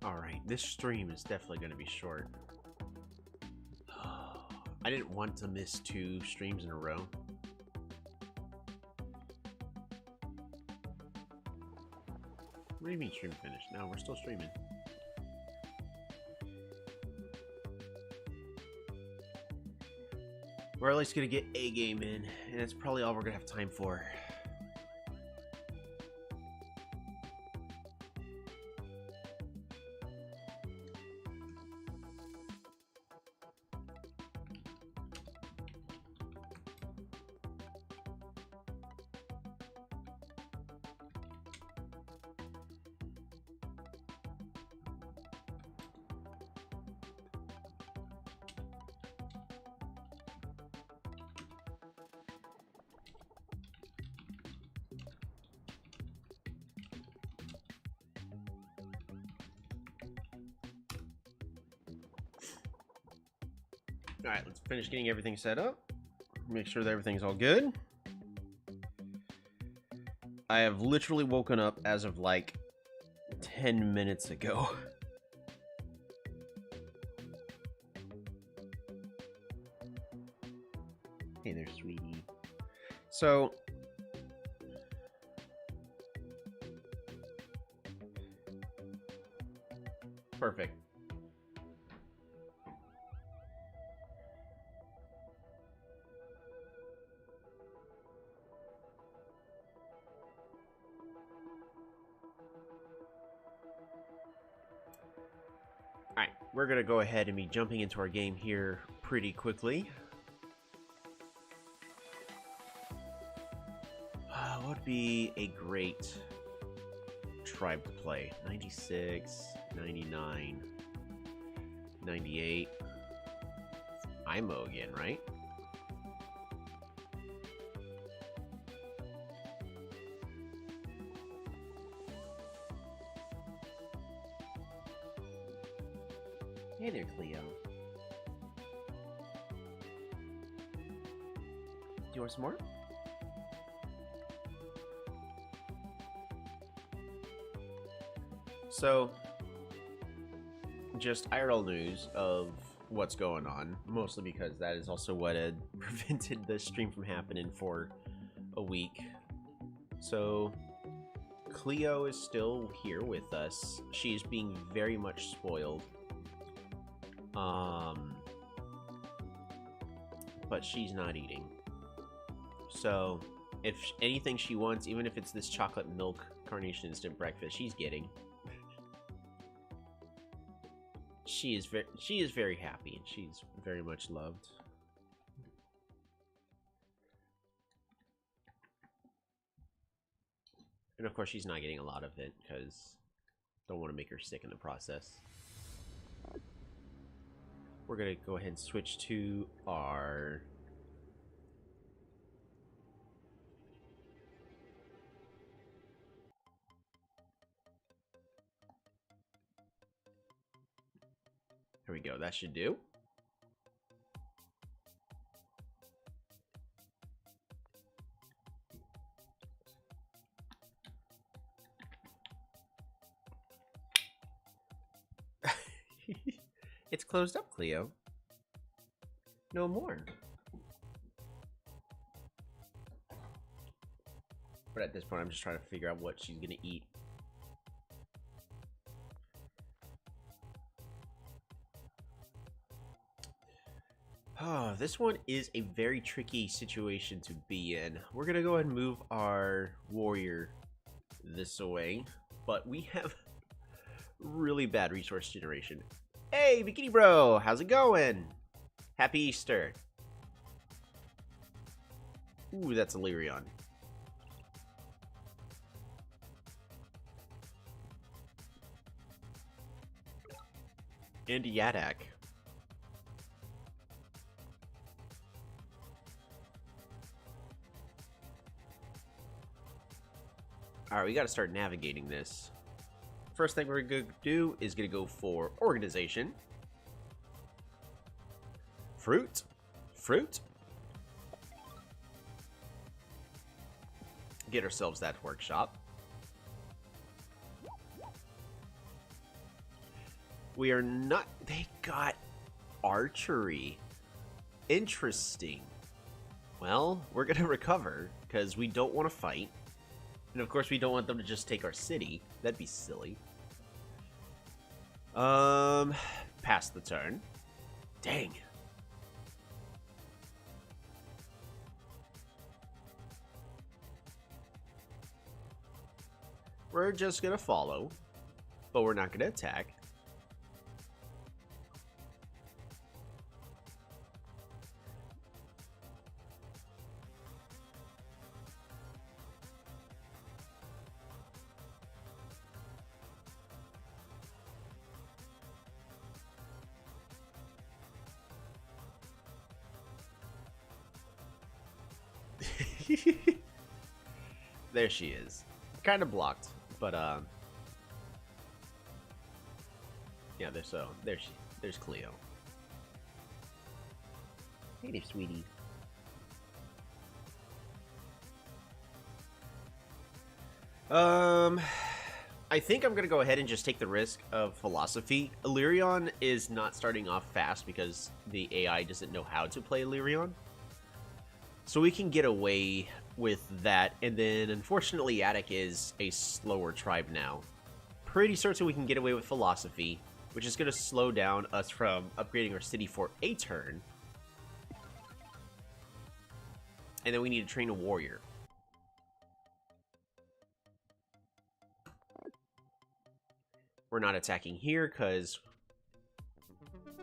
Alright, this stream is definitely going to be short. I didn't want to miss 2 streams in a row. What do you mean stream finished? No, we're still streaming. We're at least going to get a game in, and that's probably all we're going to have time for. Alright, let's finish getting everything set up. Make sure that everything's all good. I have literally woken up as of like 10 minutes ago. Hey there, sweetie. So, perfect. Alright, we're going to go ahead and be jumping into our game here pretty quickly. What would be a great tribe to play? 96, 99, 98. IMO again, right? Hey there, Cleo. Do you want some more? So, just IRL news of what's going on, mostly because that is also what had prevented the stream from happening for a week. So, Cleo is still here with us. She's being very much spoiled. But she's not eating. So, if anything she wants, even if it's this chocolate milk carnation instant breakfast, she's getting. She is very happy, and she's very much loved. And of course, she's not getting a lot of it because don't want to make her sick in the process. We're gonna go ahead and switch to our here we go. That should do. It's closed up, Cleo. No more. But at this point, I'm just trying to figure out what she's gonna eat. Oh, this one is a very tricky situation to be in. We're gonna go ahead and move our warrior this way, but we have really bad resource generation. Hey, Bikini Bro, how's it going? Happy Easter. Ooh, that's a Lyrion. And Yadak. Alright, we gotta start navigating this. First thing we're gonna do is gonna go for organization. Fruit. Get ourselves that workshop. We are not... They got archery. Interesting. Well, we're going to recover, because we don't want to fight. And of course, we don't want them to just take our city. That'd be silly. Pass the turn. Dang. We're just going to follow, but we're not going to attack. There she is. Kind of blocked, but yeah, there's Cleo. Hey there, sweetie. I think I'm gonna go ahead and just take the risk of philosophy. Illyrion is not starting off fast because the AI doesn't know how to play Illyrion. So we can get away with that, and then unfortunately Attic is a slower tribe now. Pretty certain we can get away with philosophy, which is going to slow down us from upgrading our city for a turn. And then we need to train a warrior. We're not attacking here because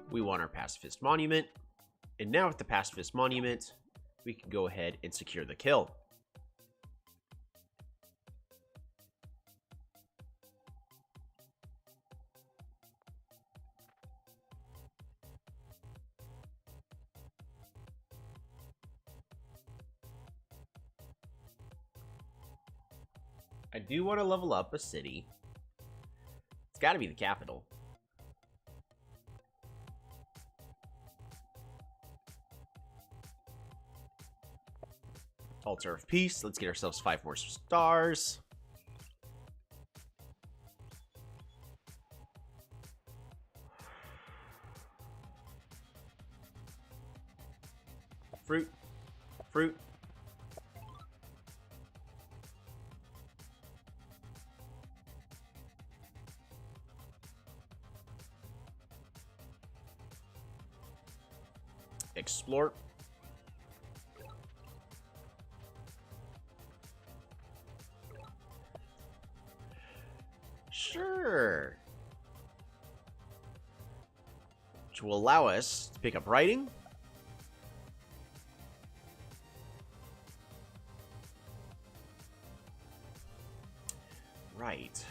we want our pacifist monument. And now with the pacifist monument, we can go ahead and secure the kill. I do want to level up a city. It's got to be the capital. Altar of Peace. Let's get ourselves 5 more stars. Fruit. Fruit. Explore. Sure. Which will allow us to pick up writing. Right.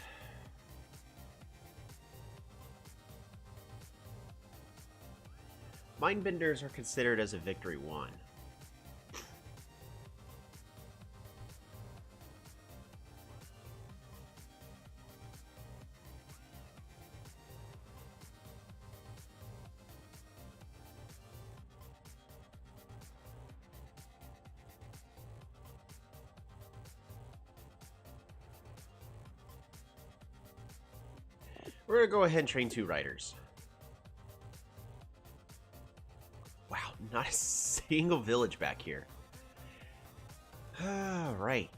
Mindbenders are considered as a victory won. We're going to go ahead and train 2 riders. Wow, not a single village back here. Alright.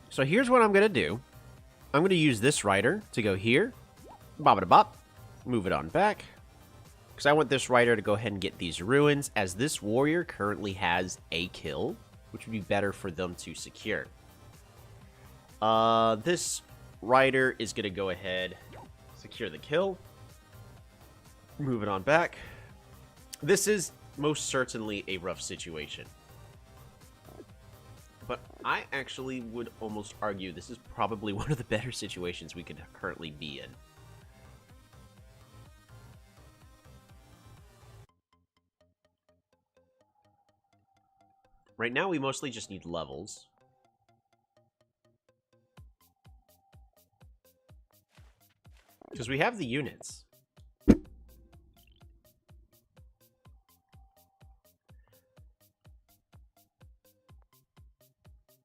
So here's what I'm going to do. I'm going to use this rider to go here. Bop-a-da-bop. Move it on back. Because I want this rider to go ahead and get these ruins, as this warrior currently has a kill, which would be better for them to secure. This rider is going to go ahead, secure the kill. Move it on back. This is most certainly a rough situation. But I actually would almost argue this is probably one of the better situations we could currently be in. Right now, we mostly just need levels. Because we have the units.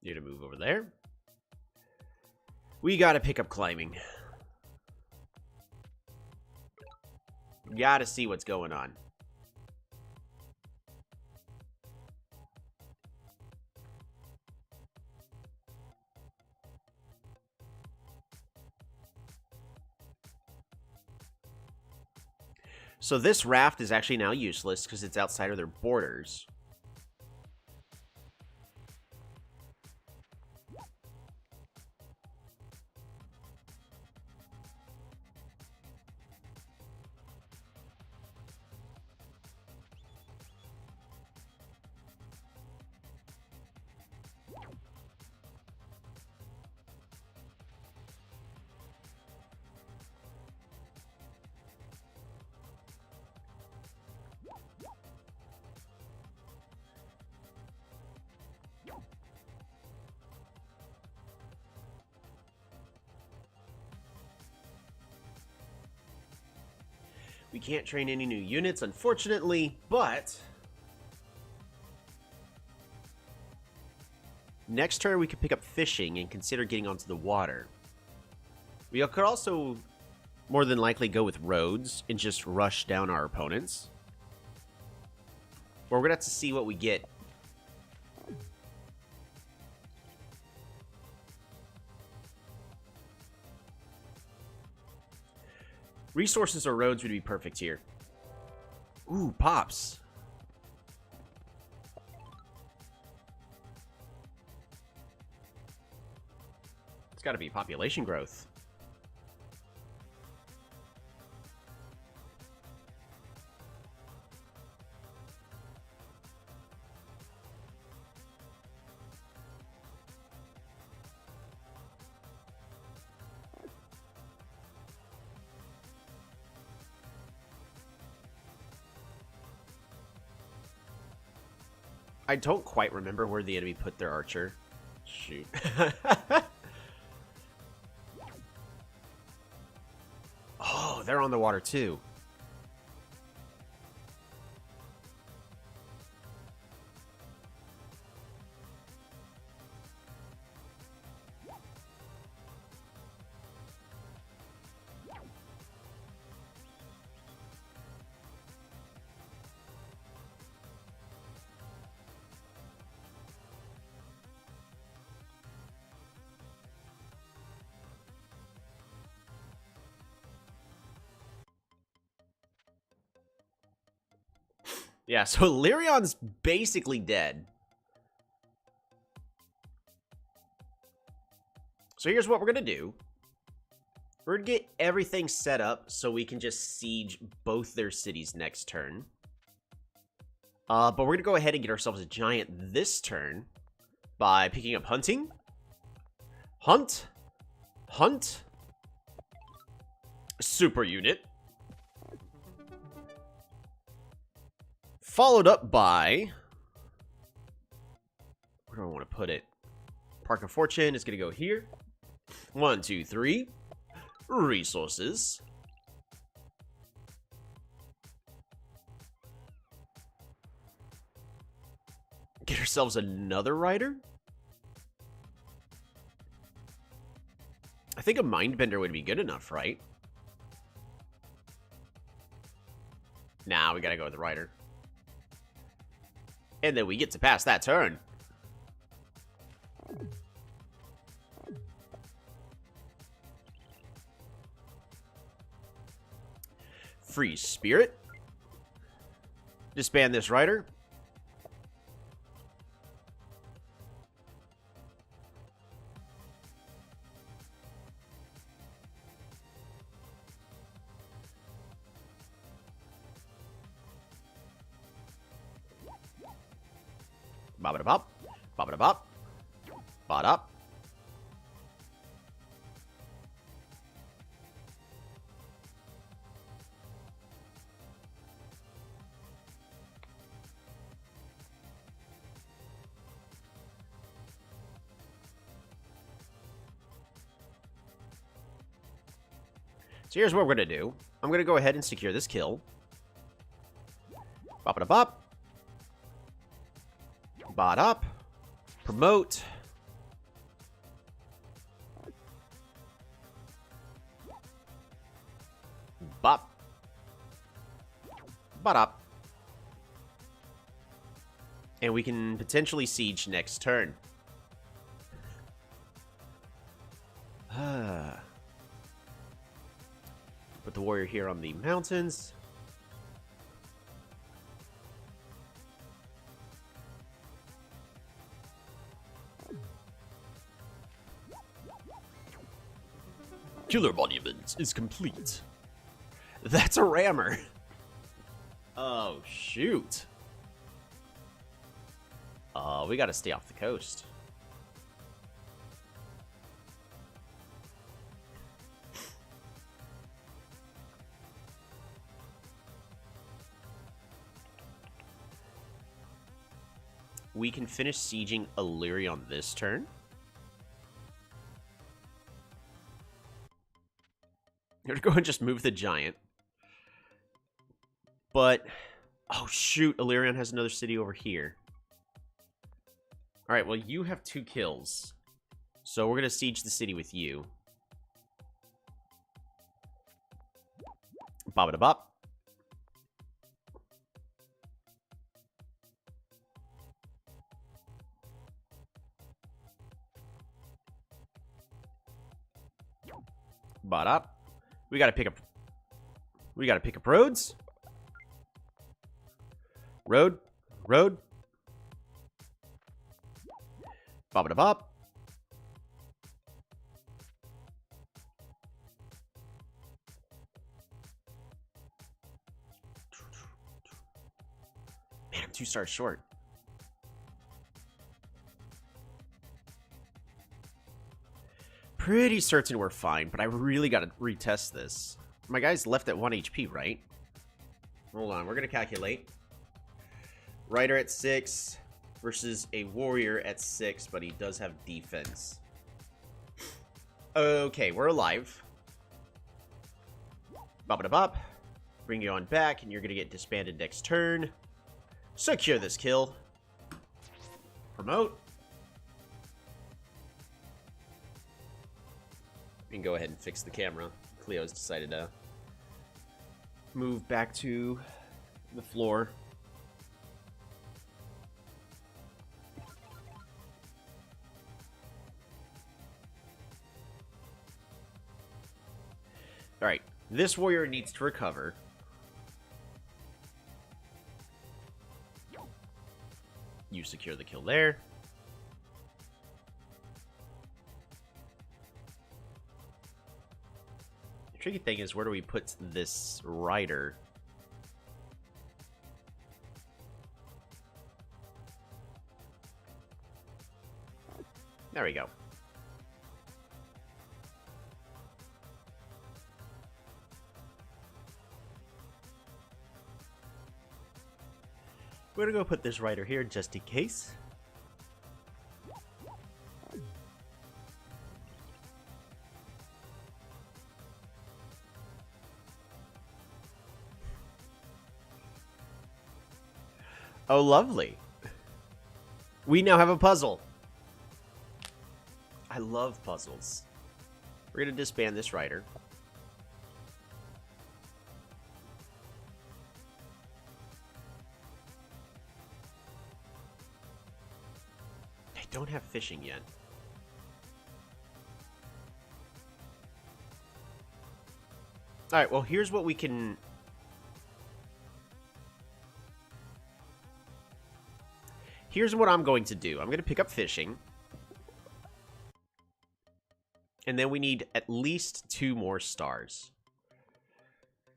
Need to move over there. We gotta pick up climbing. Gotta see what's going on. So this raft is actually now useless because it's outside of their borders. We can't train any new units, unfortunately, but next turn we could pick up fishing and consider getting onto the water. We could also more than likely go with roads and just rush down our opponents. Or we're going to have to see what we get. Resources or roads would be perfect here. Ooh, pops. It's got to be population growth. I don't quite remember where the enemy put their archer. Shoot. Oh, they're on the water too. Yeah, so Lyrion's basically dead. So here's what we're going to do. We're going to get everything set up so we can just siege both their cities next turn. But we're going to go ahead and get ourselves a giant this turn by picking up hunting. Hunt. Hunt. Super unit. Followed up by, where do I want to put it? Park of Fortune is going to go here. 1, 2, 3. Resources. Get ourselves another rider. I think a Mindbender would be good enough, right? Nah, we got to go with the rider. And then we get to pass that turn. Free spirit. Disband this rider. Bop-a-da-bop. Bop-a-da-bop. Bop-a-da-bop. So here's what we're going to do. I'm going to go ahead and secure this kill. Bop it a bop. Bot up. Promote. Bop. Bot up. And we can potentially siege next turn. Put the warrior here on the mountains. Killer monument is complete. That's a rammer. Oh, shoot. We gotta stay off the coast. We can finish sieging Illyria on this turn. I'm gonna go and just move the giant. But, oh shoot, Illyrian has another city over here. Alright, well you have 2 kills. So we're gonna siege the city with you. Bop it a bop. Bot up. We gotta pick up roads. Road. Bop it a bop. Man, I'm 2 stars short. Pretty certain we're fine, but I really gotta retest this. My guy's left at 1 HP, right? Hold on, we're gonna calculate. Rider at 6 versus a warrior at 6, but he does have defense. Okay, we're alive. Bop it a bop. Bring you on back, and you're gonna get disbanded next turn. Secure this kill. Promote. We can go ahead and fix the camera. Cleo's decided to move back to the floor. Alright, this warrior needs to recover. You secure the kill there. The tricky thing is, where do we put this rider? There we go. We're gonna go put this rider here just in case. Oh, lovely. We now have a puzzle. I love puzzles. We're gonna disband this rider. I don't have fishing yet. Alright, well, here's what we can... Here's what I'm going to do. I'm going to pick up fishing. And then we need at least 2 more stars.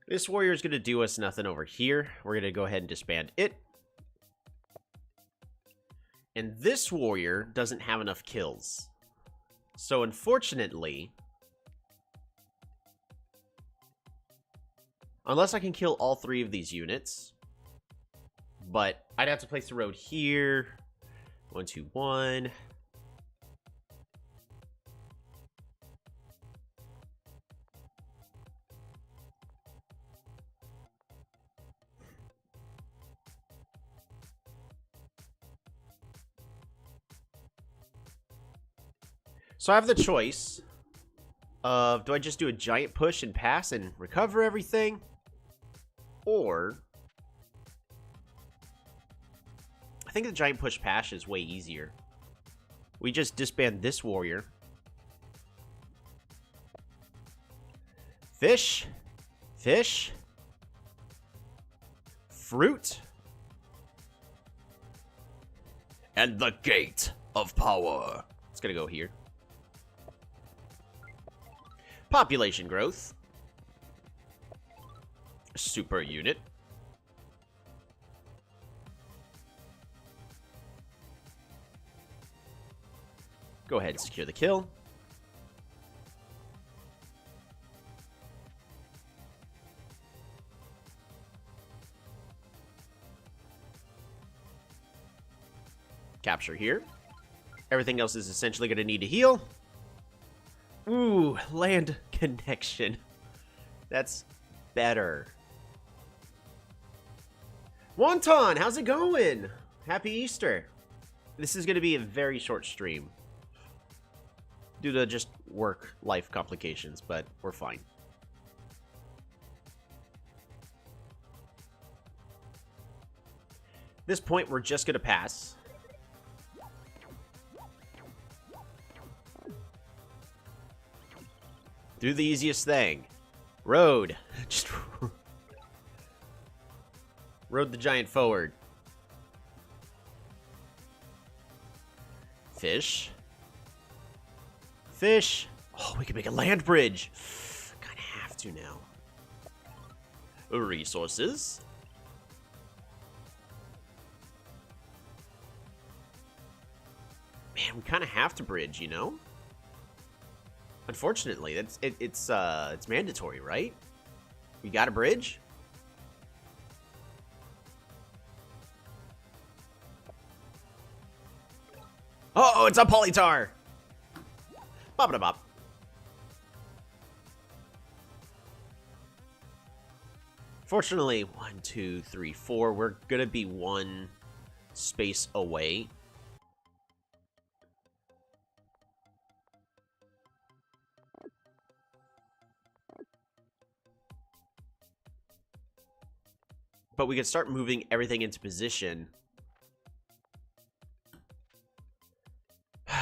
This warrior is going to do us nothing over here. We're going to go ahead and disband it. And this warrior doesn't have enough kills. So unfortunately, unless I can kill all 3 of these units, but I'd have to place the road here. 1, 2, 1. So I have the choice of, do I just do a giant push and pass and recover everything? Or I think the giant push pass is way easier. We just disband this warrior. Fish. Fish. Fruit. And the gate of power. It's gonna go here. Population growth. Super unit. Go ahead and secure the kill. Capture here. Everything else is essentially going to need to heal. Ooh, land connection. That's better. Wonton, how's it going? Happy Easter. This is going to be a very short stream due to just work-life complications, but we're fine. At this point, we're just going to pass. Do the easiest thing. Road. Just road the giant forward. Fish. Fish. Oh, we can make a land bridge. Kind of have to now. Resources. Man, we kind of have to bridge, you know? Unfortunately, it's mandatory, right? We got a bridge. Oh, it's a polytar. Bop bop. Fortunately, 1, 2, 3, 4. We're gonna be one space away. But we can start moving everything into position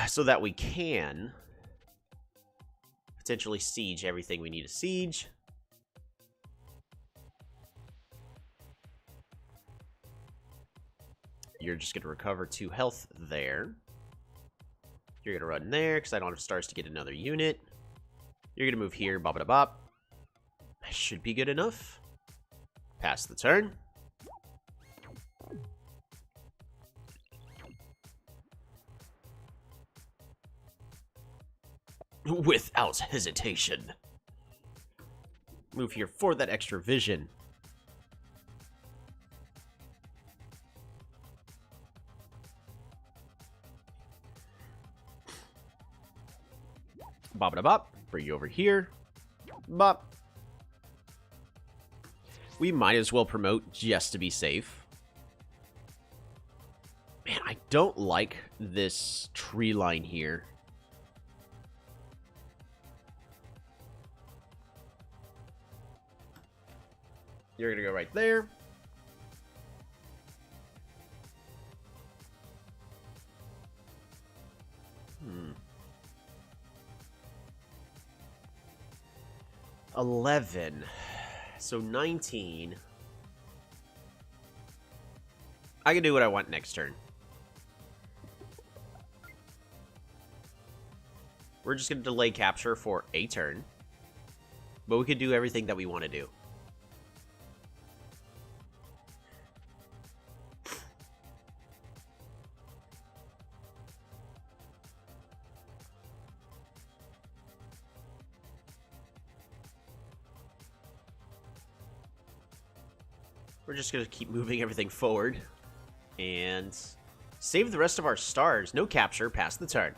so that we can potentially siege everything we need to siege. You're just going to recover 2 health there. You're going to run there because I don't have stars to get another unit. You're going to move here, bop, bop, bop. That should be good enough. Pass the turn. Without hesitation. Move here for that extra vision. Bop it bop. Bring you over here. Bop. We might as well promote just to be safe. Man, I don't like this tree line here. You're gonna go right there. Hmm. 11. So 19. I can do what I want next turn. We're just going to delay capture for a turn. But we can do everything that we want to do. We're just going to keep moving everything forward. And save the rest of our stars. No capture, pass the turn.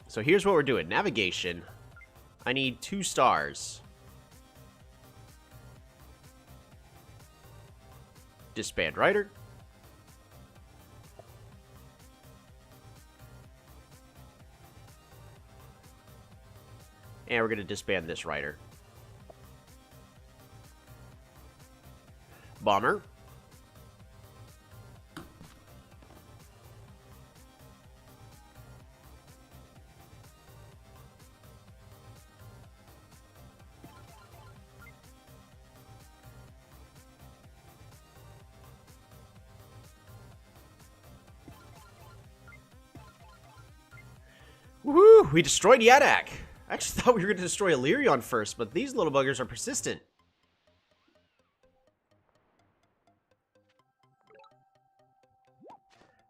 So here's what we're doing. Navigation. I need 2 stars. Disband Rider. And we're going to disband this rider. Bomber. Woohoo! We destroyed Yadak! I actually thought we were going to destroy Illyrion first, but these little buggers are persistent.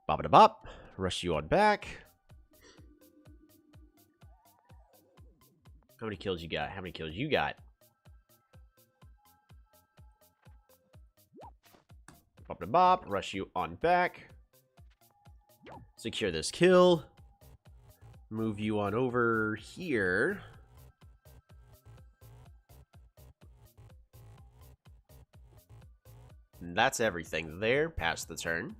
Bop-a-da-bop. Rush you on back. How many kills you got? How many kills you got? Bop-a-da-bop. Rush you on back. Secure this kill. Move you on over here. And that's everything there. Pass the turn.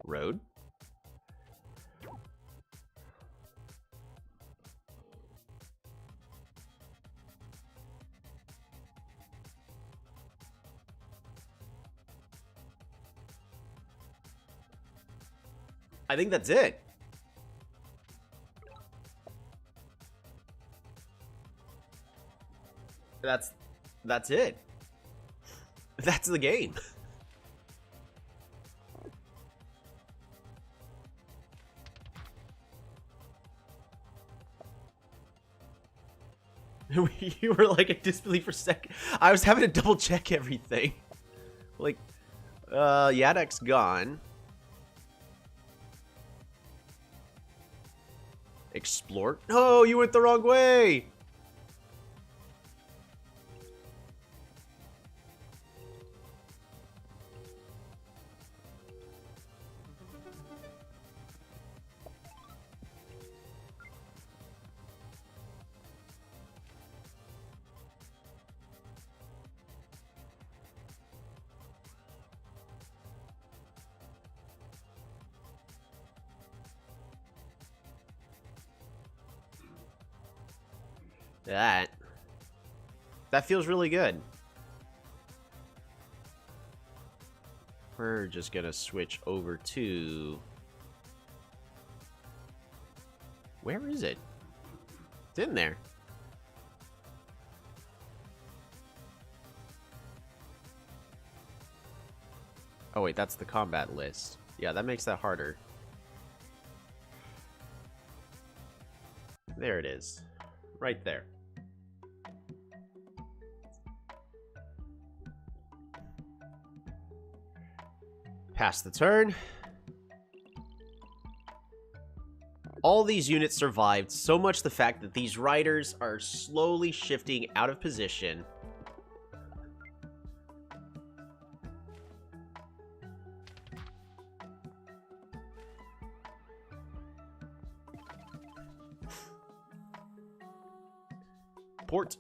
Road. I think that's it. That's it. That's the game. You were like a disbelief for a second. I was having to double check everything. Like, Yadak's gone. Explore. No, you went the wrong way. That feels really good. We're just gonna switch over to... Where is it? It's in there. Oh wait, that's the combat list. Yeah, that makes that harder. There it is. Right there. Pass the turn. All these units survived, so much the fact that these riders are slowly shifting out of position. Port.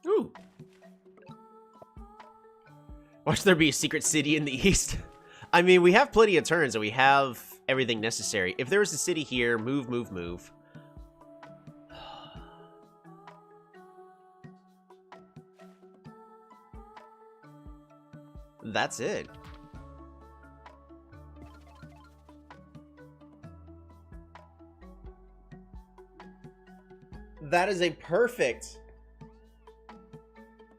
Ooh. Watch there be a secret city in the east. I mean, we have plenty of turns and we have everything necessary. If there was a city here, move, move, move. That's it. That is a perfect...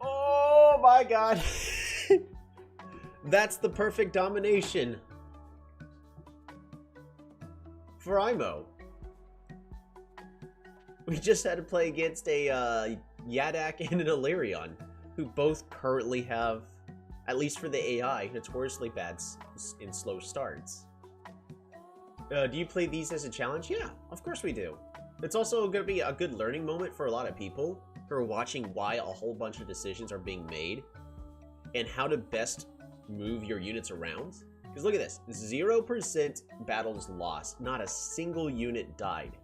Oh my god. That's the perfect domination for IMO. We just had to play against a Yadak and an Illyrion, who both currently have, at least for the AI, notoriously bad in slow starts. Do you play these as a challenge? Yeah, of course we do. It's also going to be a good learning moment for a lot of people who are watching why a whole bunch of decisions are being made and how to best move your units around. Because look at this, 0% battles lost. Not a single unit died.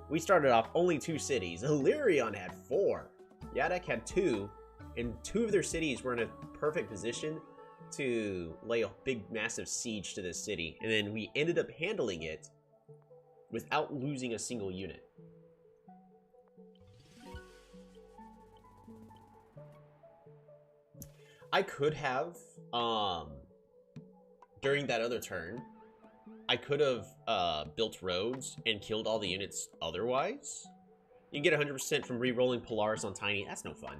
We started off only 2 cities. Illyrion had 4. Yadek had 2. And 2 of their cities were in a perfect position to lay a big, massive siege to this city. And then we ended up handling it without losing a single unit. I could have, during that other turn, I could have built roads and killed all the units otherwise. You can get 100% from re-rolling Polaris on Tiny. That's no fun.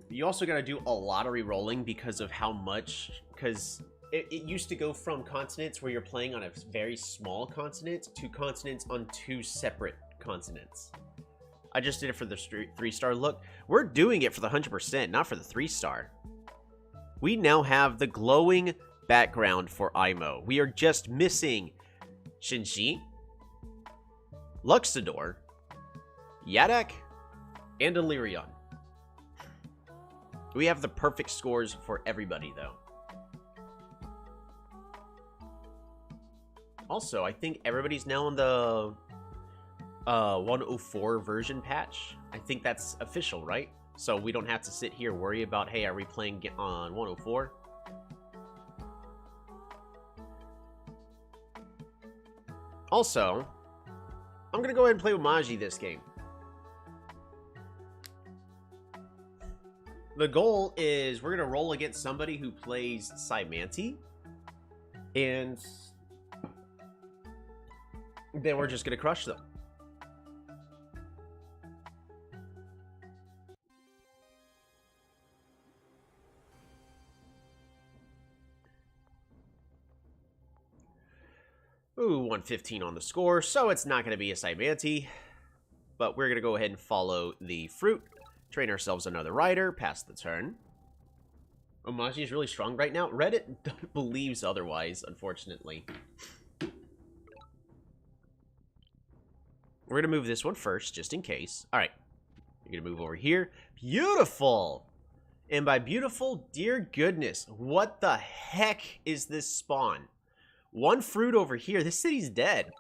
You also got to do a lot of re-rolling because of how much... Because it used to go from continents where you're playing on a very small continent to continents on 2 separate continents. I just did it for the 3-star look. We're doing it for the 100%, not for the 3-star. We now have the glowing background for IMO. We are just missing Shinji, Luxador, Yadak, and Illyrion. We have the perfect scores for everybody, though. Also, I think everybody's now on the 104 version patch. I think that's official, right? So we don't have to sit here worry about, hey, are we playing on 104? Also, I'm going to go ahead and play with Magi this game. The goal is we're going to roll against somebody who plays Cymanti. And then we're just going to crush them. Ooh, 115 on the score, so it's not going to be a Cymanti. But we're going to go ahead and follow the fruit. Train ourselves another rider, pass the turn. Omaji is really strong right now. Reddit believes otherwise, unfortunately. We're going to move this one first, just in case. Alright, you're going to move over here. Beautiful! And by beautiful, dear goodness, what the heck is this spawn? 1 fruit over here. This city's dead.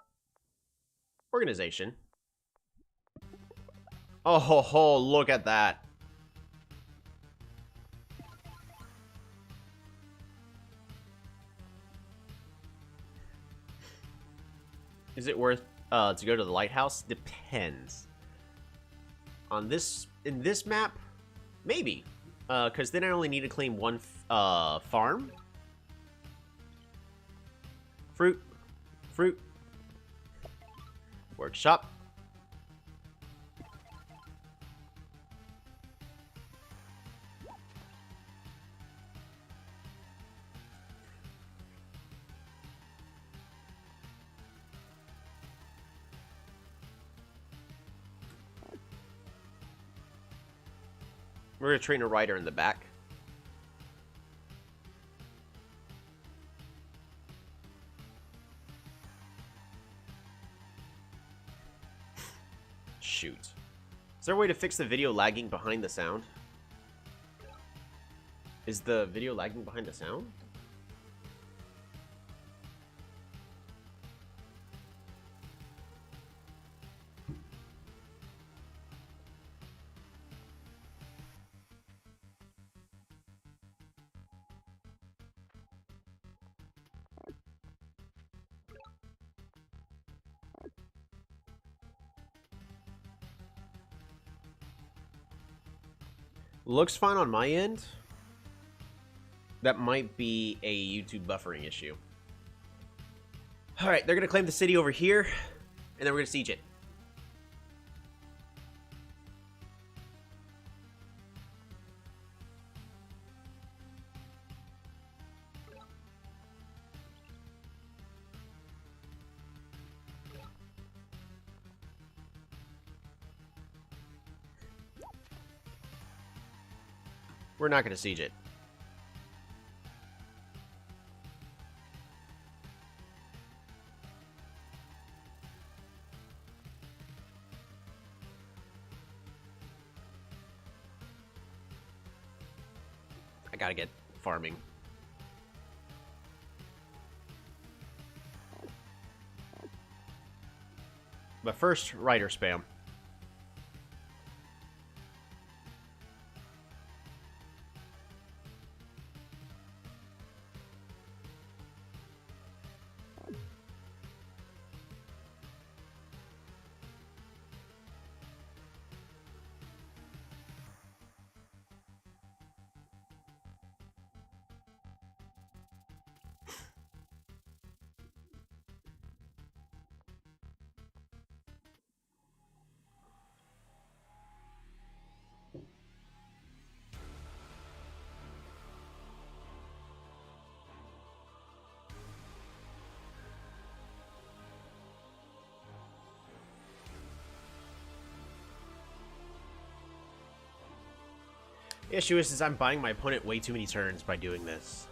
Organization. Oh, ho, ho, look at that. Is it worth to go to the lighthouse? Depends. On this, in this map, maybe. Because then I only need to claim 1 farm. Fruit. Fruit. Workshop. We're going to train a rider in the back. Shoot. Is there a way to fix the video lagging behind the sound? Is the video lagging behind the sound? Looks fine on my end. That might be a YouTube buffering issue. Alright, they're going to claim the city over here, and then we're going to siege it. We're not going to siege it. I gotta get farming. But first, rider spam. The issue is I'm buying my opponent way too many turns by doing this.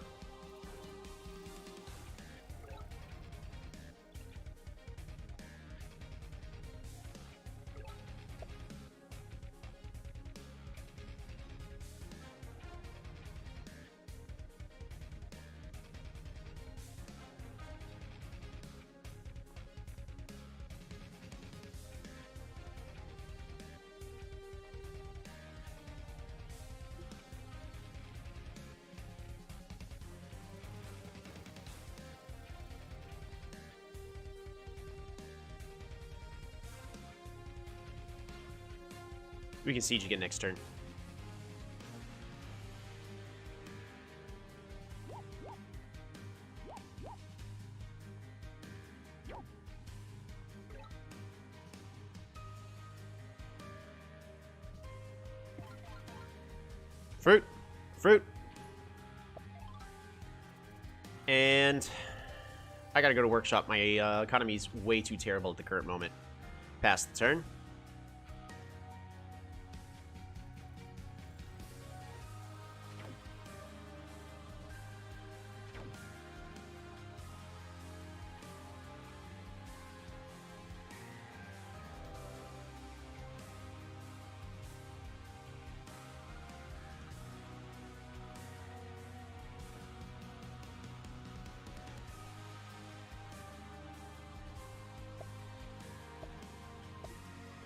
We can siege again next turn. Fruit. Fruit. And I gotta go to workshop. My economy's way too terrible at the current moment. Pass the turn.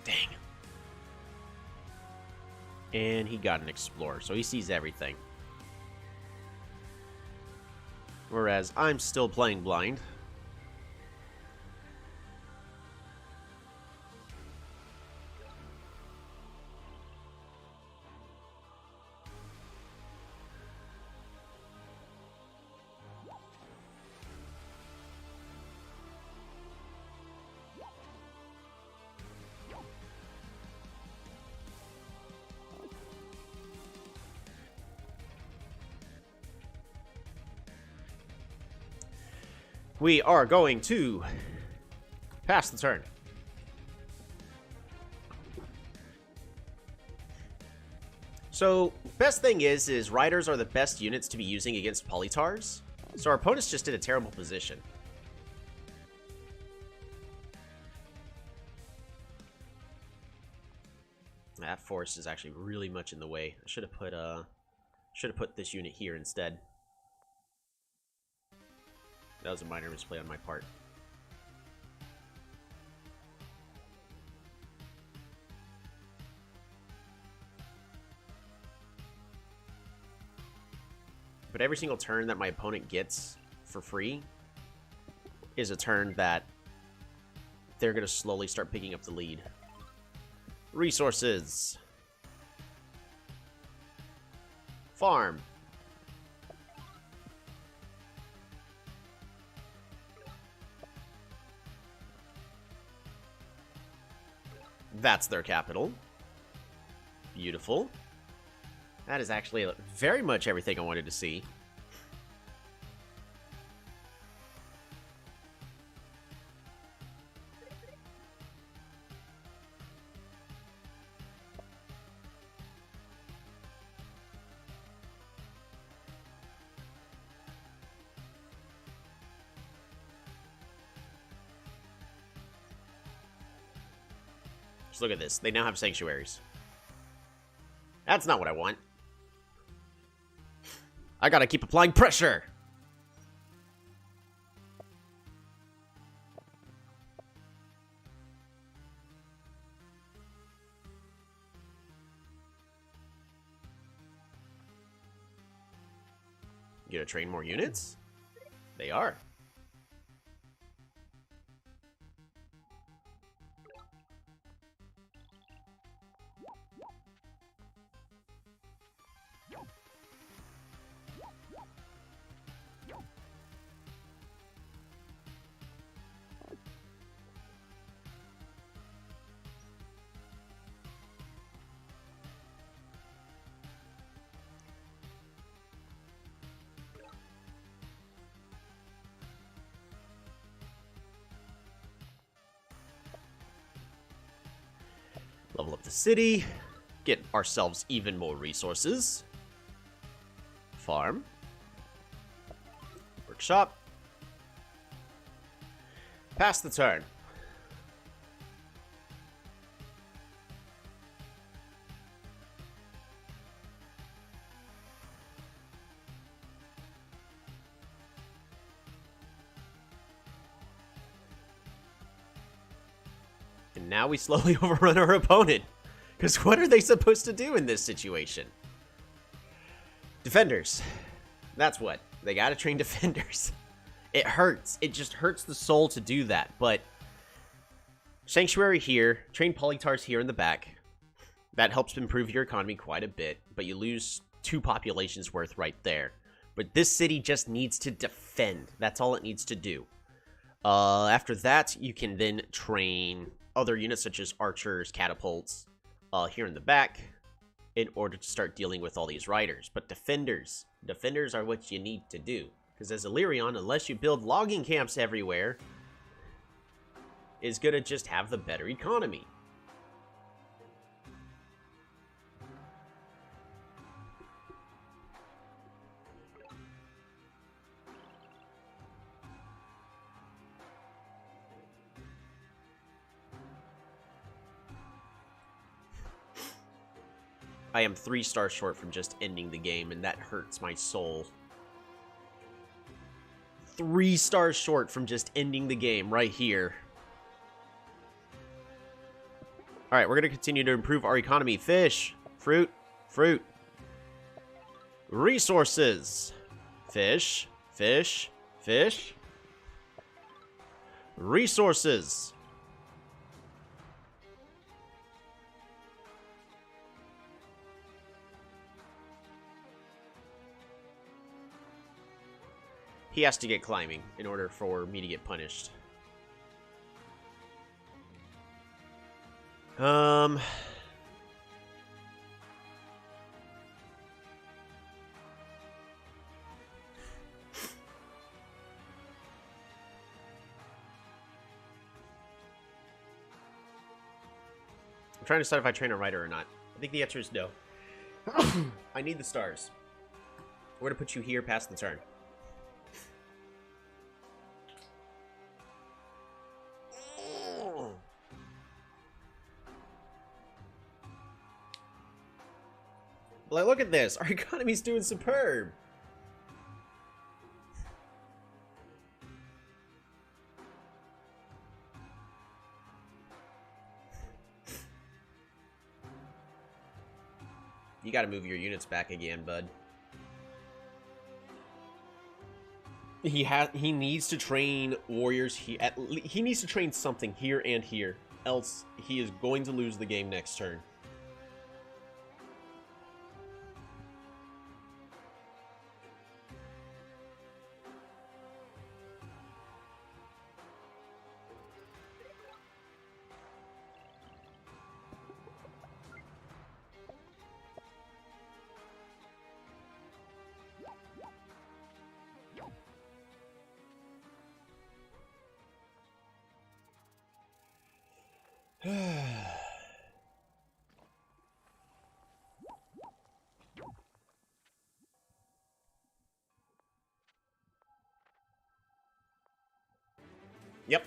Dang. And he got an Explorer, so he sees everything. Whereas I'm still playing blind. We are going to pass the turn. So, best thing is riders are the best units to be using against Polytars. So our opponent's just in a terrible position. That force is actually really much in the way. I should have put this unit here instead. That was a minor misplay on my part. But every single turn that my opponent gets for free is a turn that they're going to slowly start picking up the lead. Resources. Farm. That's their capital. Beautiful. That is actually very much everything I wanted to see. Just look at this. They now have sanctuaries. That's not what I want. I gotta keep applying pressure. You gonna train more units? They are. Level up the city. Get ourselves even more resources. Farm. Workshop. Pass the turn. And now we slowly overrun our opponent. Because what are they supposed to do in this situation? Defenders. That's what. They gotta train defenders. It hurts. It just hurts the soul to do that. But Sanctuary here. Train Polytars here in the back. That helps improve your economy quite a bit. But you lose 2 populations worth right there. But this city just needs to defend. That's all it needs to do. After that, you can then train other units such as archers, catapults, here in the back, in order to start dealing with all these riders. But defenders are what you need to do. Because as Illyrion, unless you build logging camps everywhere, is gonna just have the better economy. I am 3 stars short from just ending the game, and that hurts my soul. 3 stars short from just ending the game right here. Alright, we're going to continue to improve our economy. Fish. Fruit. Fruit. Resources. Fish. Fish. Fish. Resources. He has to get climbing in order for me to get punished. I'm trying to decide if I train a rider or not. I think the answer is no. I need the stars. We're going to put you here past the turn. Like, look at this. Our economy's doing superb. You gotta move your units back again, bud. He needs to train warriors. He needs to train something here and here. Else, he is going to lose the game next turn. Yep.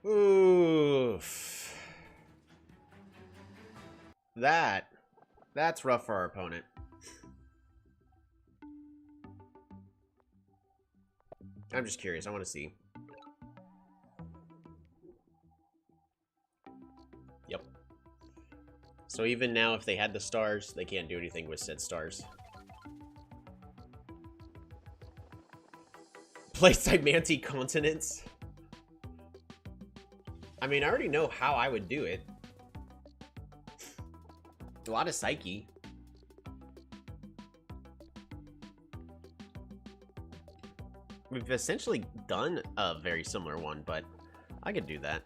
Oof. That's rough for our opponent. I'm just curious. I want to see. Yep. So even now, if they had the stars, they can't do anything with said stars. Play Cymanti continents. I mean, I already know how I would do it. A lot of Psyche. We've essentially done a very similar one, but I could do that.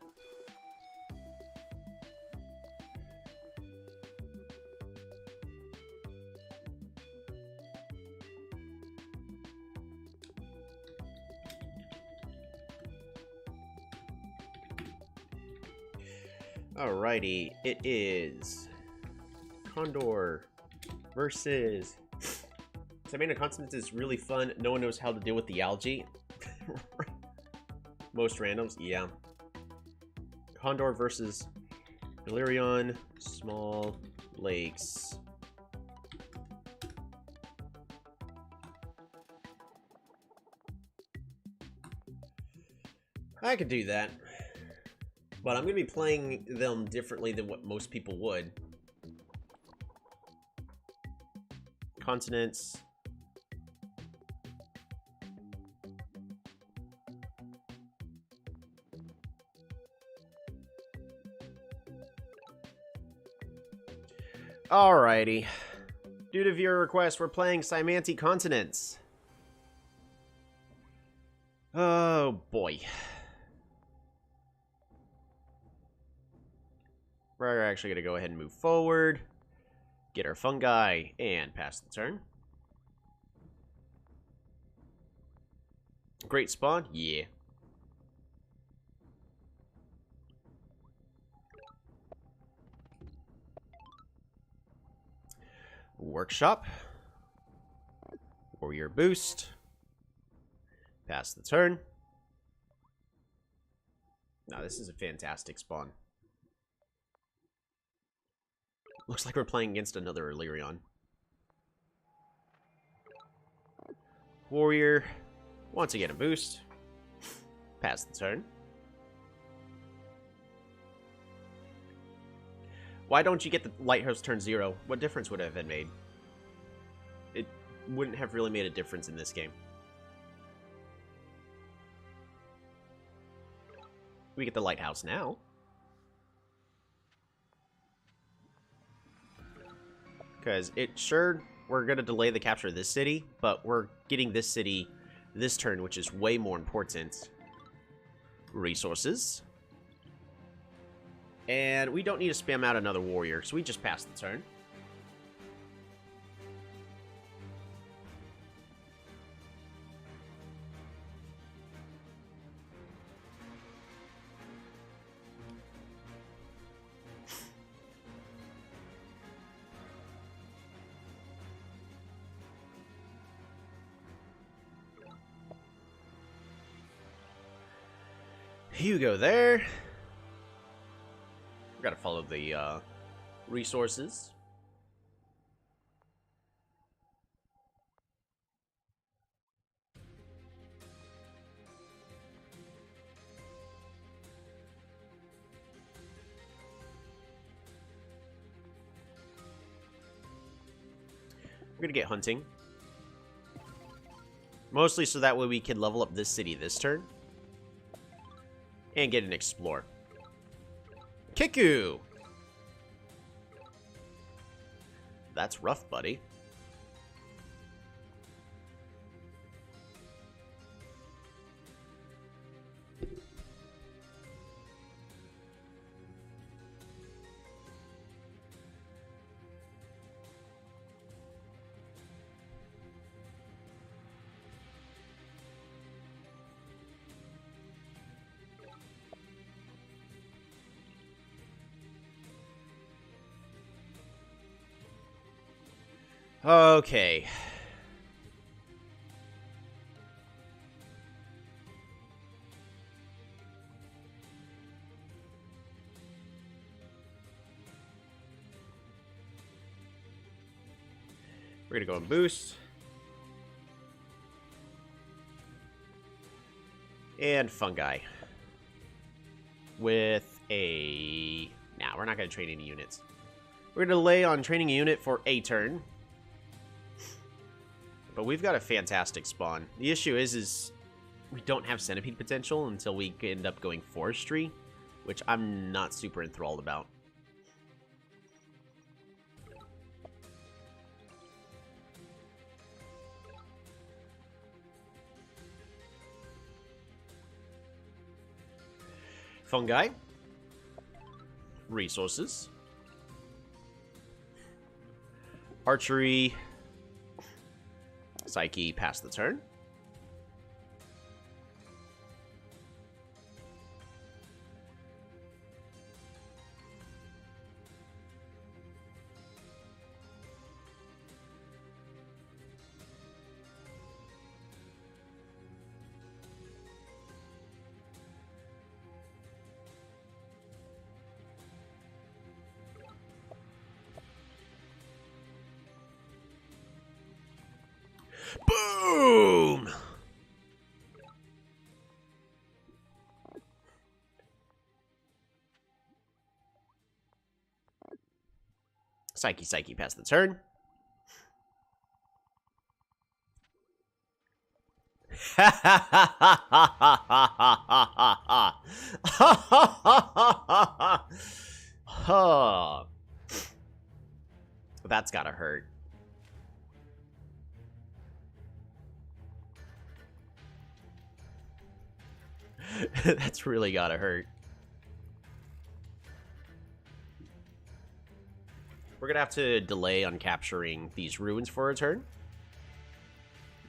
Alrighty, it is Condor versus... Cymanti Continents is really fun. No one knows how to deal with the algae. Most randoms, yeah. Condor versus Illyrion, small lakes. I could do that. But I'm going to be playing them differently than what most people would. Continents. Alrighty. Due to viewer request, we're playing Cymanti Continents. Oh boy. We're actually going to go ahead and move forward. Get our fungi and pass the turn. Great spawn? Yeah. Workshop. Warrior boost. Pass the turn. Now this is a fantastic spawn. Looks like we're playing against another Illyrion. Warrior wants to get a boost. Pass the turn. Why don't you get the Lighthouse turn 0? What difference would it have been made? It wouldn't have really made a difference in this game. We get the Lighthouse now. Because we're going to delay the capture of this city, but we're getting this city this turn, which is way more important. Resources. And we don't need to spam out another warrior, so we just pass the turn. You go there. We gotta follow the resources. We're gonna get hunting. Mostly so that way we can level up this city this turn. And get an explore. Kiku! That's rough, buddy. Okay. We're gonna go and boost. And fungi. With a... Nah, we're not gonna train any units. We're gonna delay on training a unit for a turn. But we've got a fantastic spawn. The issue is we don't have centipede potential until we end up going forestry, which I'm not super enthralled about. Fungi. Resources. Archery. Psyche, pass the turn. Boom! Psyche, pass the turn. Ha ha ha ha ha ha ha ha ha. That's gotta hurt. That's really gotta hurt. We're gonna have to delay on capturing these ruins for a turn.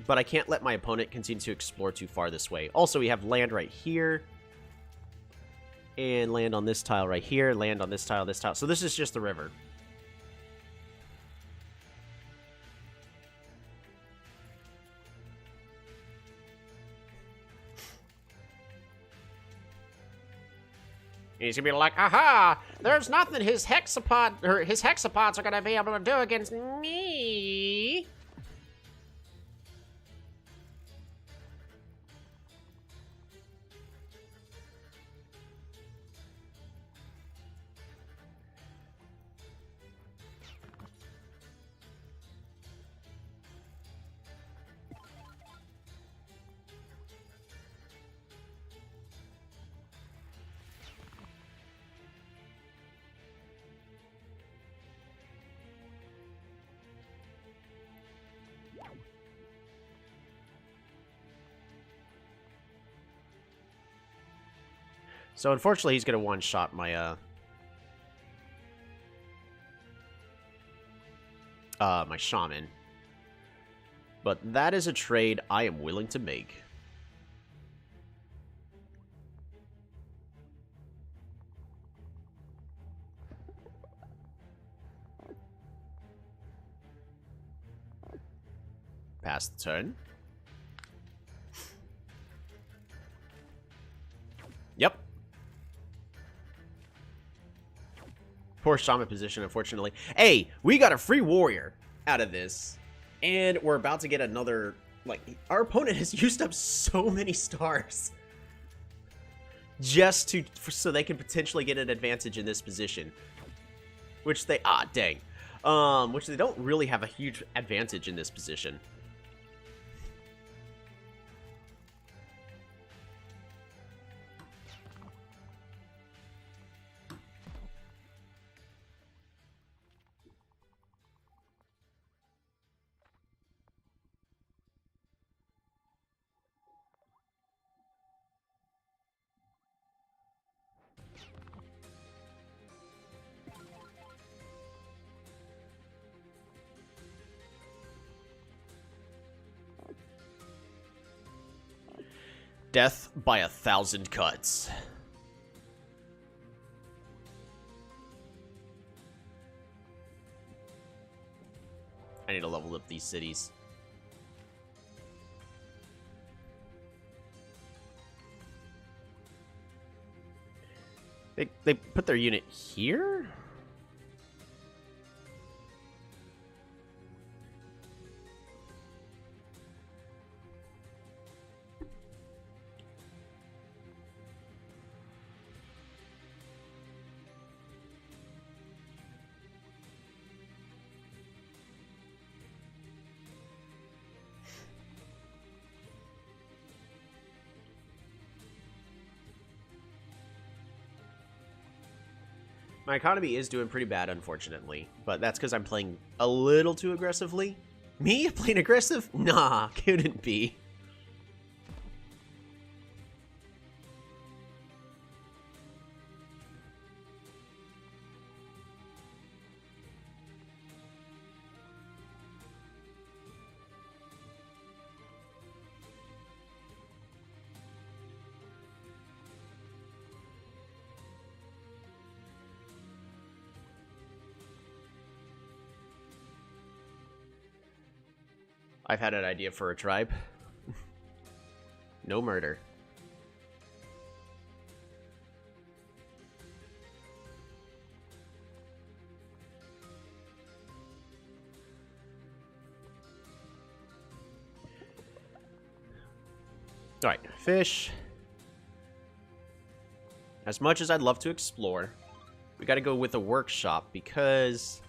But I can't let my opponent continue to explore too far this way. Also, we have land right here. And land on this tile right here. Land on this tile, this tile. So this is just the river. He's gonna be like, aha! There's nothing his hexapods are gonna be able to do against me. So unfortunately, he's gonna one-shot my my shaman. But that is a trade I am willing to make. Pass the turn. Yep. Poor shaman position, unfortunately. Hey, we got a free warrior out of this. And we're about to get another... Like, our opponent has used up so many stars. Just to... So they can potentially get an advantage in this position. Which they... Ah, dang. Which they don't really have a huge advantage in this position. Death by 1,000 cuts. I need to level up these cities. They put their unit here? My economy is doing pretty bad, unfortunately. But that's because I'm playing a little too aggressively. Me? Playing aggressive? Nah, couldn't be. I've had an idea for a tribe. No murder. Alright, fish. As much as I'd love to explore, we gotta go with a workshop because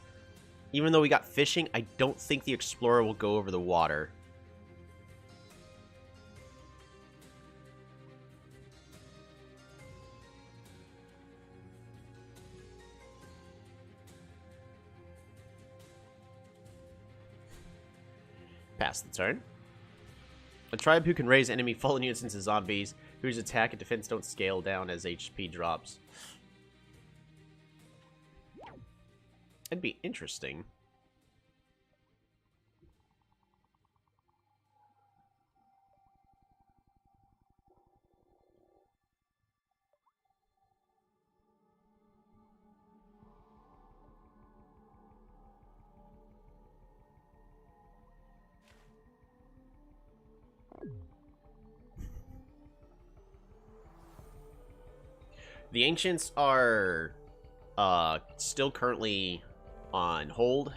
even though we got fishing, I don't think the explorer will go over the water. Pass the turn. A tribe who can raise enemy fallen units into zombies, whose attack and defense don't scale down as HP drops. That'd be interesting. The Ancients are still currently on hold,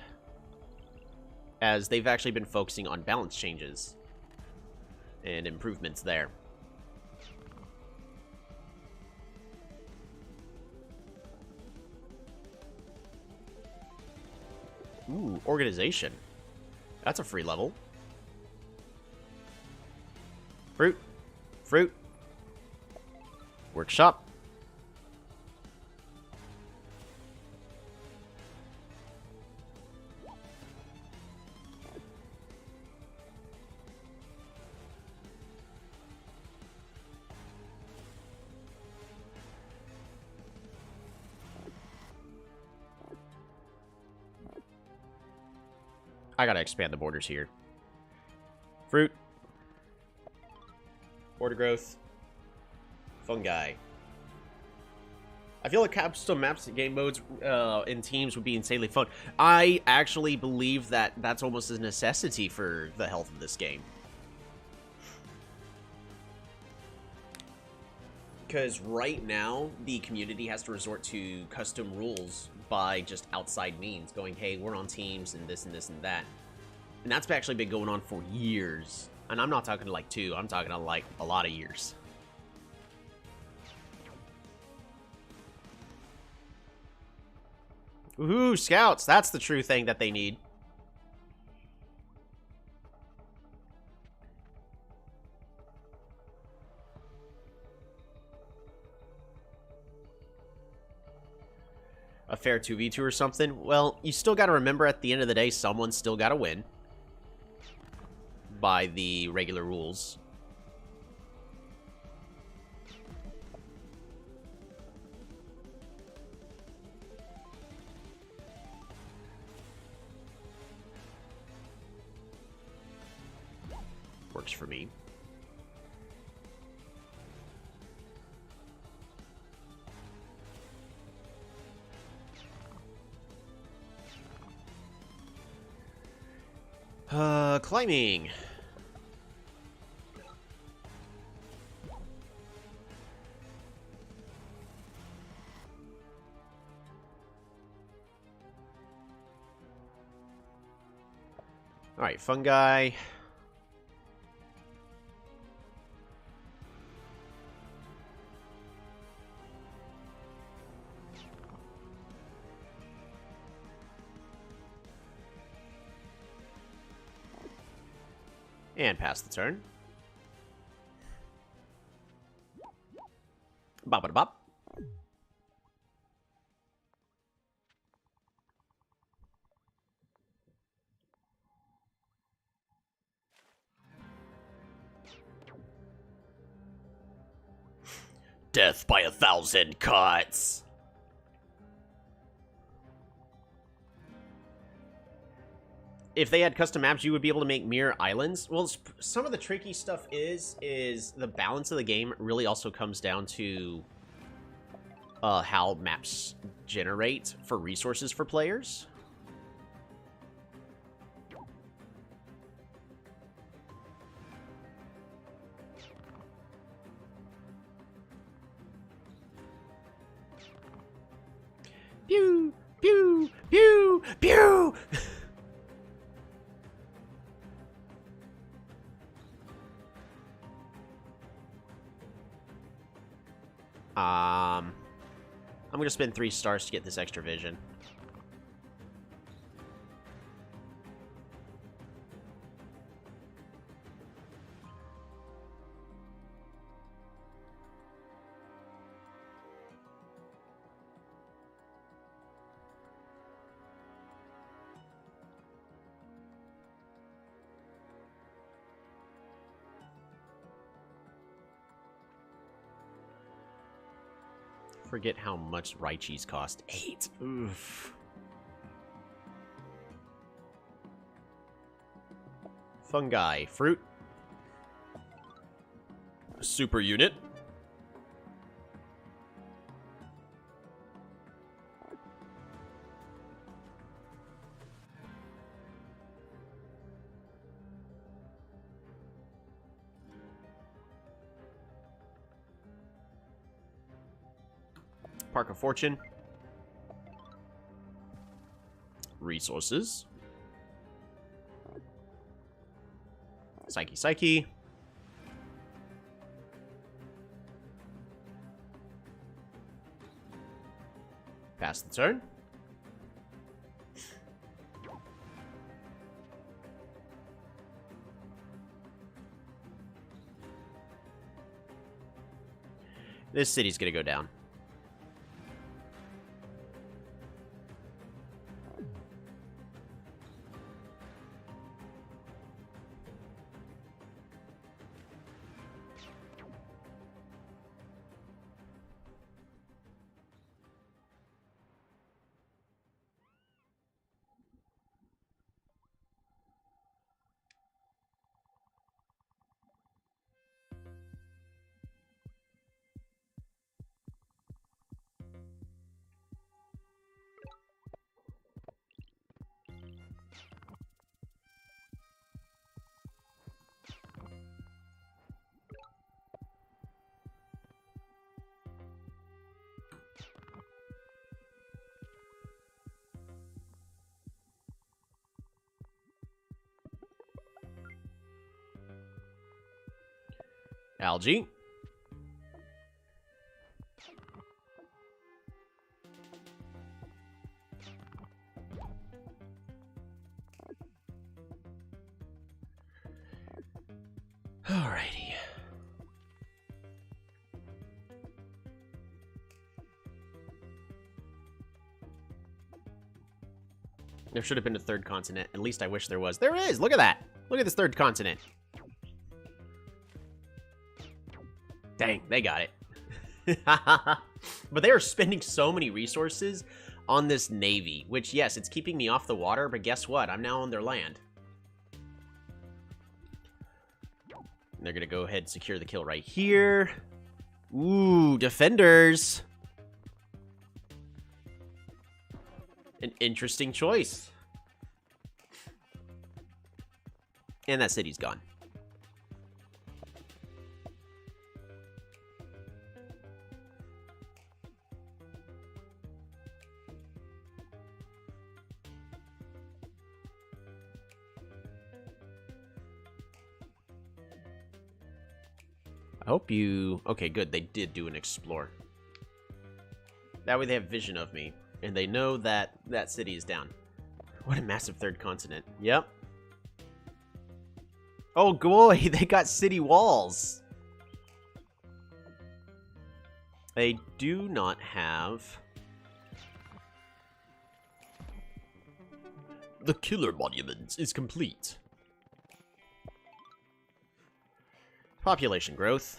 as they've actually been focusing on balance changes and improvements there. Ooh, organization. That's a free level. Fruit. Fruit. Workshop. I gotta expand the borders here. Fruit. Border growth. Fungi. I feel like custom maps and game modes in teams would be insanely fun. I actually believe that that's almost a necessity for the health of this game. Because right now, the community has to resort to custom rules by just outside means, going, hey, we're on teams and this and this and that. And that's actually been going on for years. And I'm not talking like 2, I'm talking like a lot of years. Woohoo, scouts! That's the true thing that they need. A fair 2v2 or something? Well, you still gotta remember at the end of the day, someone's still gotta win. By the regular rules. Works for me. Climbing. Alright, fungi. And pass the turn. Bop-a-bop. Death by 1,000 cuts. If they had custom maps, you would be able to make mirror islands. Well, some of the tricky stuff is the balance of the game really also comes down to how maps generate for resources for players. Pew, pew, pew, pew. I'm gonna spend 3 stars to get this extra vision. Forget how much Raichis cost. 8. Oof. Fungi. Fruit. Super unit. Park of Fortune. Resources. Psyche, Psyche. Pass the turn. This city's gonna go down. Algae. Alrighty. There should have been a third continent. At least I wish there was. There is! Look at that! Look at this third continent. Dang, they got it. But they are spending so many resources on this navy, which, yes, it's keeping me off the water, but guess what? I'm now on their land. And they're going to go ahead and secure the kill right here. Ooh, defenders. An interesting choice. And that city's gone. I hope you... Okay, good. They did do an explore. That way they have vision of me. And they know that that city is down. What a massive third continent. Yep. Oh, boy. They got city walls. They do not have... The killer monument is complete. Population growth.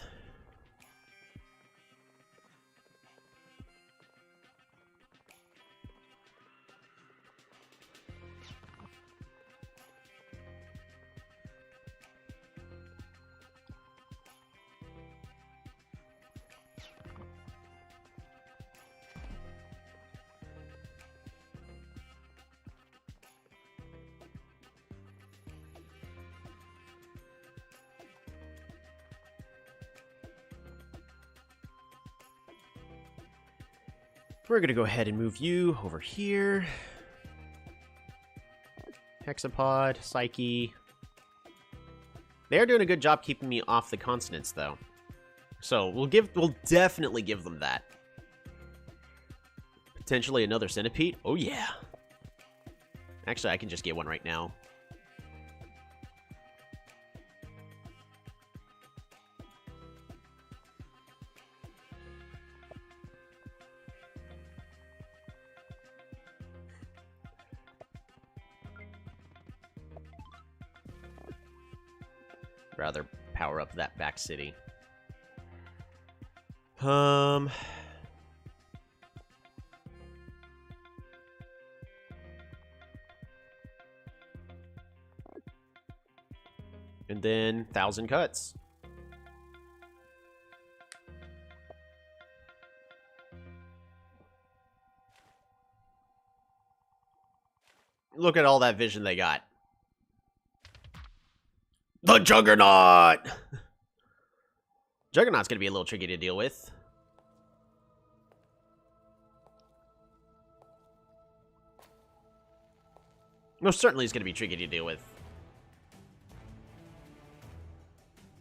We're going to go ahead and move you over here. Hexapod, Psyche. They're doing a good job keeping me off the consonants, though. So we'll definitely give them that. Potentially another centipede. Oh yeah. Actually, I can just get one right now. Rather power up that back city. And then 1,000 cuts. Look at all that vision they got. The Juggernaut! Juggernaut's going to be a little tricky to deal with. Most certainly is going to be tricky to deal with.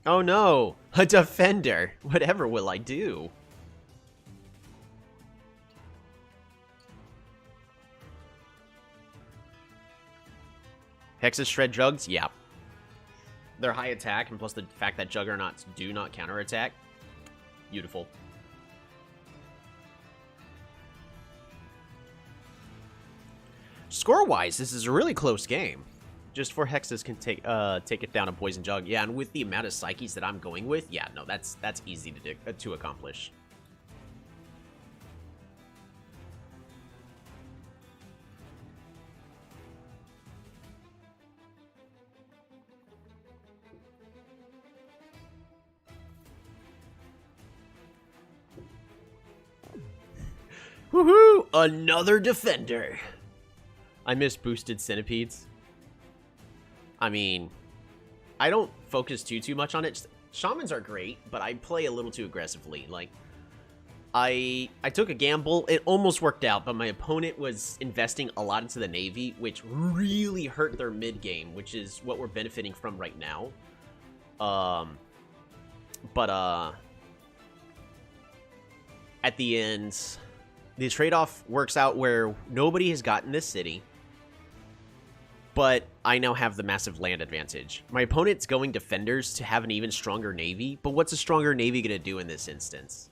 Oh no! A defender! Whatever will I do? Hexes shred jugs? Yeah. They're high attack, and plus the fact that Juggernauts do not counterattack. Beautiful. Score-wise, this is a really close game. Just 4 hexes can take it down a poison jug. Yeah, and with the amount of psyches that I'm going with, yeah, no, that's easy to accomplish. Woohoo! Another defender! I miss boosted centipedes. I mean, I don't focus too much on it. Shamans are great, but I play a little too aggressively. Like, I took a gamble. It almost worked out, but my opponent was investing a lot into the Navy, which really hurt their mid game, which is what we're benefiting from right now. At the end, the trade-off works out where nobody has gotten this city, but I now have the massive land advantage. My opponent's going defenders to have an even stronger navy, but what's a stronger navy going to do in this instance?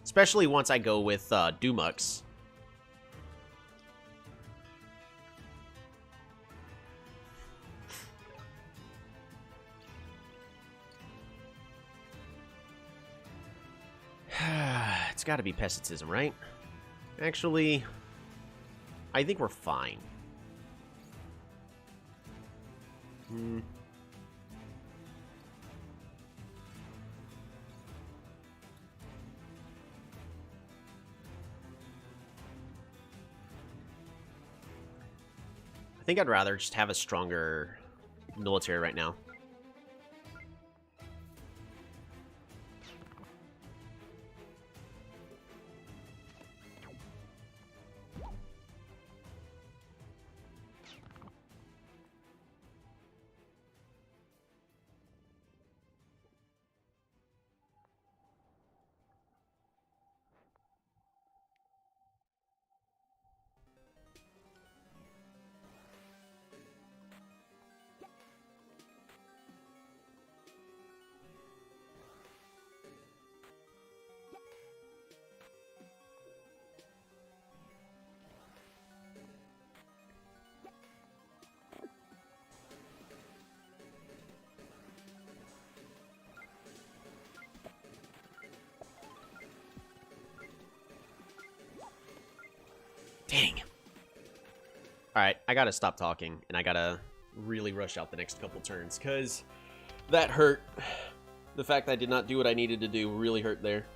Especially once I go with Dumux. It's got to be pessimism, right? Actually, I think we're fine. I think I'd rather just have a stronger military right now. Dang. Alright, I gotta stop talking, and I gotta really rush out the next couple turns, because that hurt. The fact that I did not do what I needed to do really hurt there.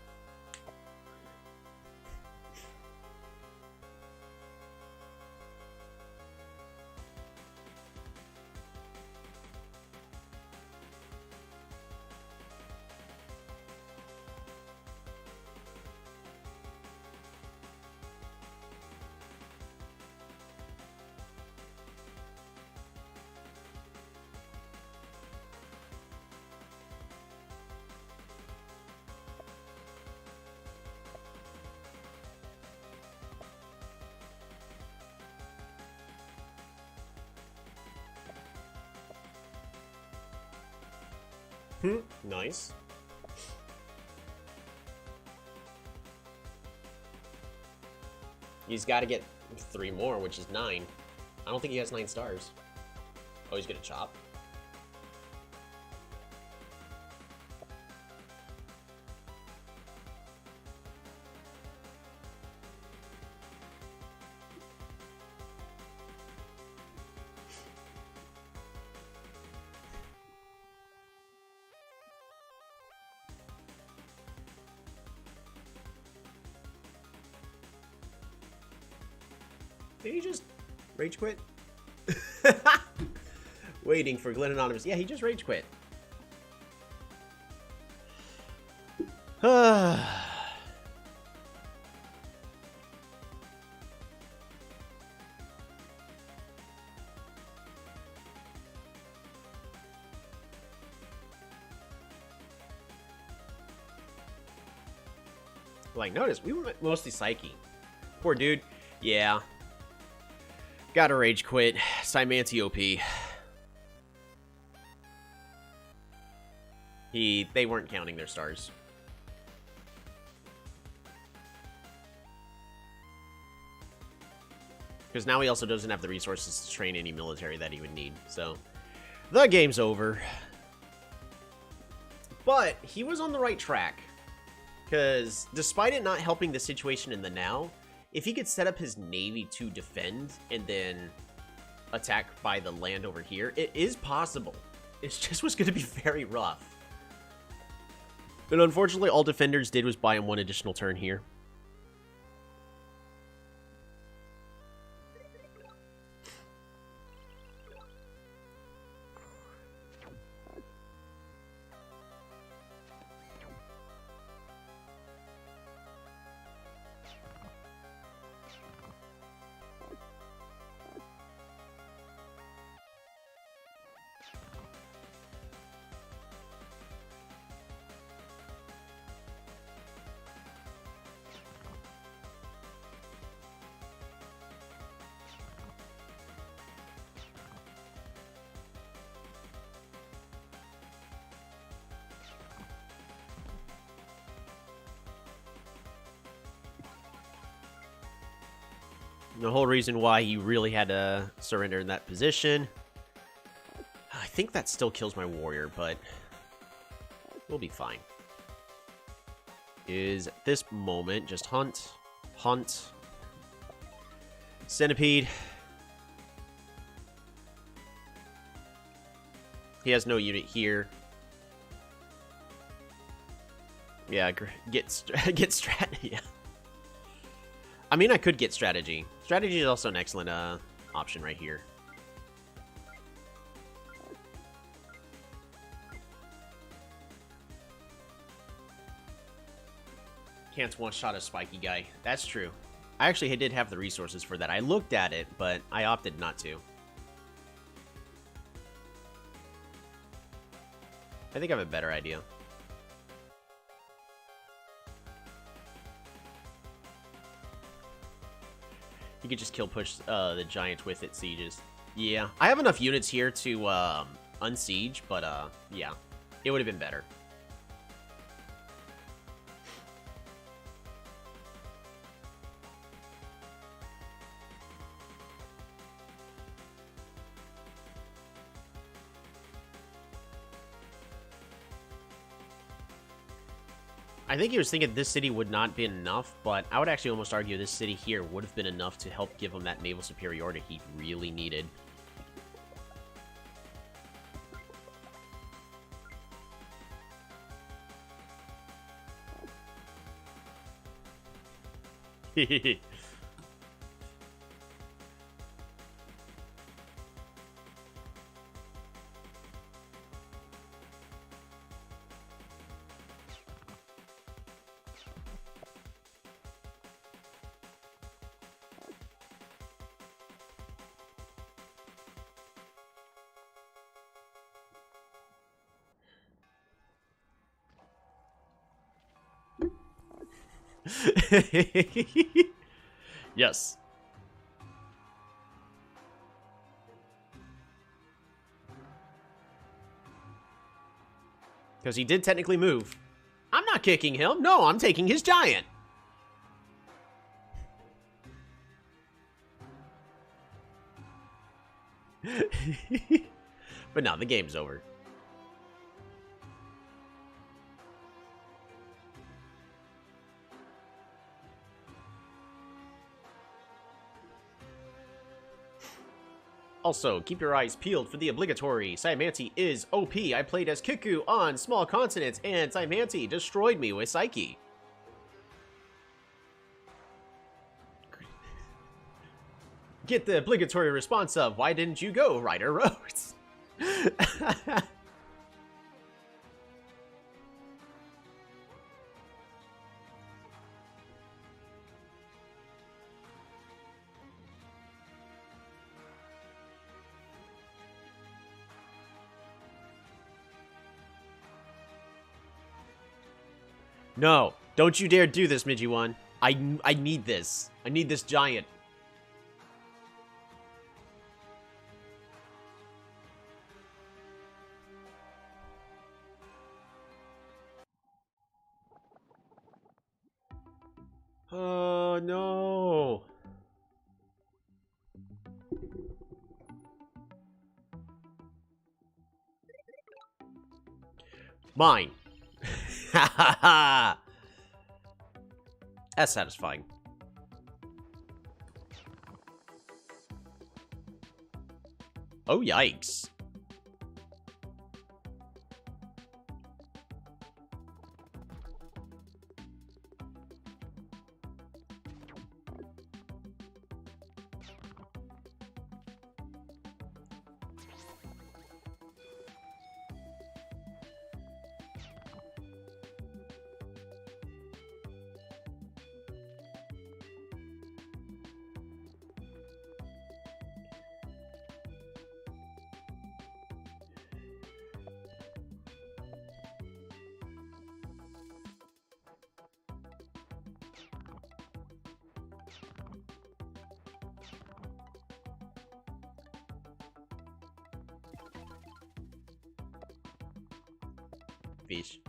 Nice. He's got to get 3 more, which is 9. I don't think he has 9 stars. Oh, he's gonna chop. Did he just rage quit? Waiting for Glenn Anonymous. Yeah, he just rage quit. Like, notice, we were mostly Psyche. Poor dude. Yeah. Gotta rage quit. Cymancy OP. They weren't counting their stars. Because now he also doesn't have the resources to train any military that he would need. So, the game's over. But he was on the right track. Because despite it not helping the situation in the now, if he could set up his navy to defend and then attack by the land over here, it is possible. It just was going to be very rough. And unfortunately, all defenders did was buy him 1 additional turn here. The whole reason why he really had to surrender in that position. I think that still kills my warrior, but we'll be fine. Is at this moment just hunt, hunt, centipede. He has no unit here. Yeah, get strategy. Yeah. I mean, I could get strategy. Strategy is also an excellent option right here. Can't one-shot a spiky guy. That's true. I actually did have the resources for that. I looked at it, but I opted not to. I think I have a better idea. You could just kill push the giant with its sieges. Yeah, I have enough units here to unsiege, but yeah, it would have been better. I think he was thinking this city would not be enough, but I would actually almost argue this city here would have been enough to help give him that naval superiority he really needed. Yes. Because he did technically move. I'm not kicking him. No, I'm taking his giant. But no, the game's over. Also, keep your eyes peeled for the obligatory Psymanti is OP. I played as Kiku on small continents, and Psymanti destroyed me with Psyche. Get the obligatory response of, why didn't you go, Ryder Rhodes? No, don't you dare do this, Midgy1. I need this. I need this giant. Oh, no. Mine. Ha ha ha. That's satisfying. Oh, yikes. Fish.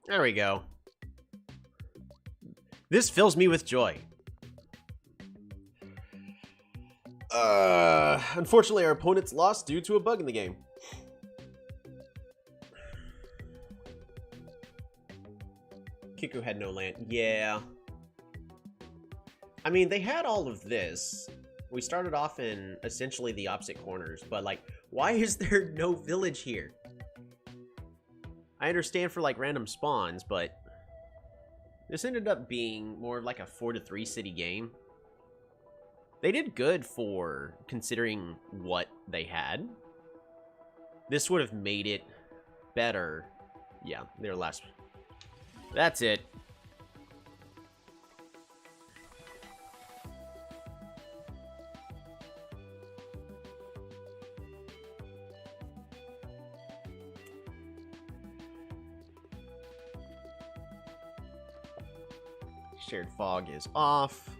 There we go. This fills me with joy. Unfortunately, our opponents lost due to a bug in the game. Kiku had no land. Yeah. I mean, they had all of this. We started off in essentially the opposite corners, but like, why is there no village here? I understand for like random spawns, but this ended up being more of like a 4-3 city game. They did good for considering what they had. This would have made it better. Yeah, their last. That's it. Shared fog is off.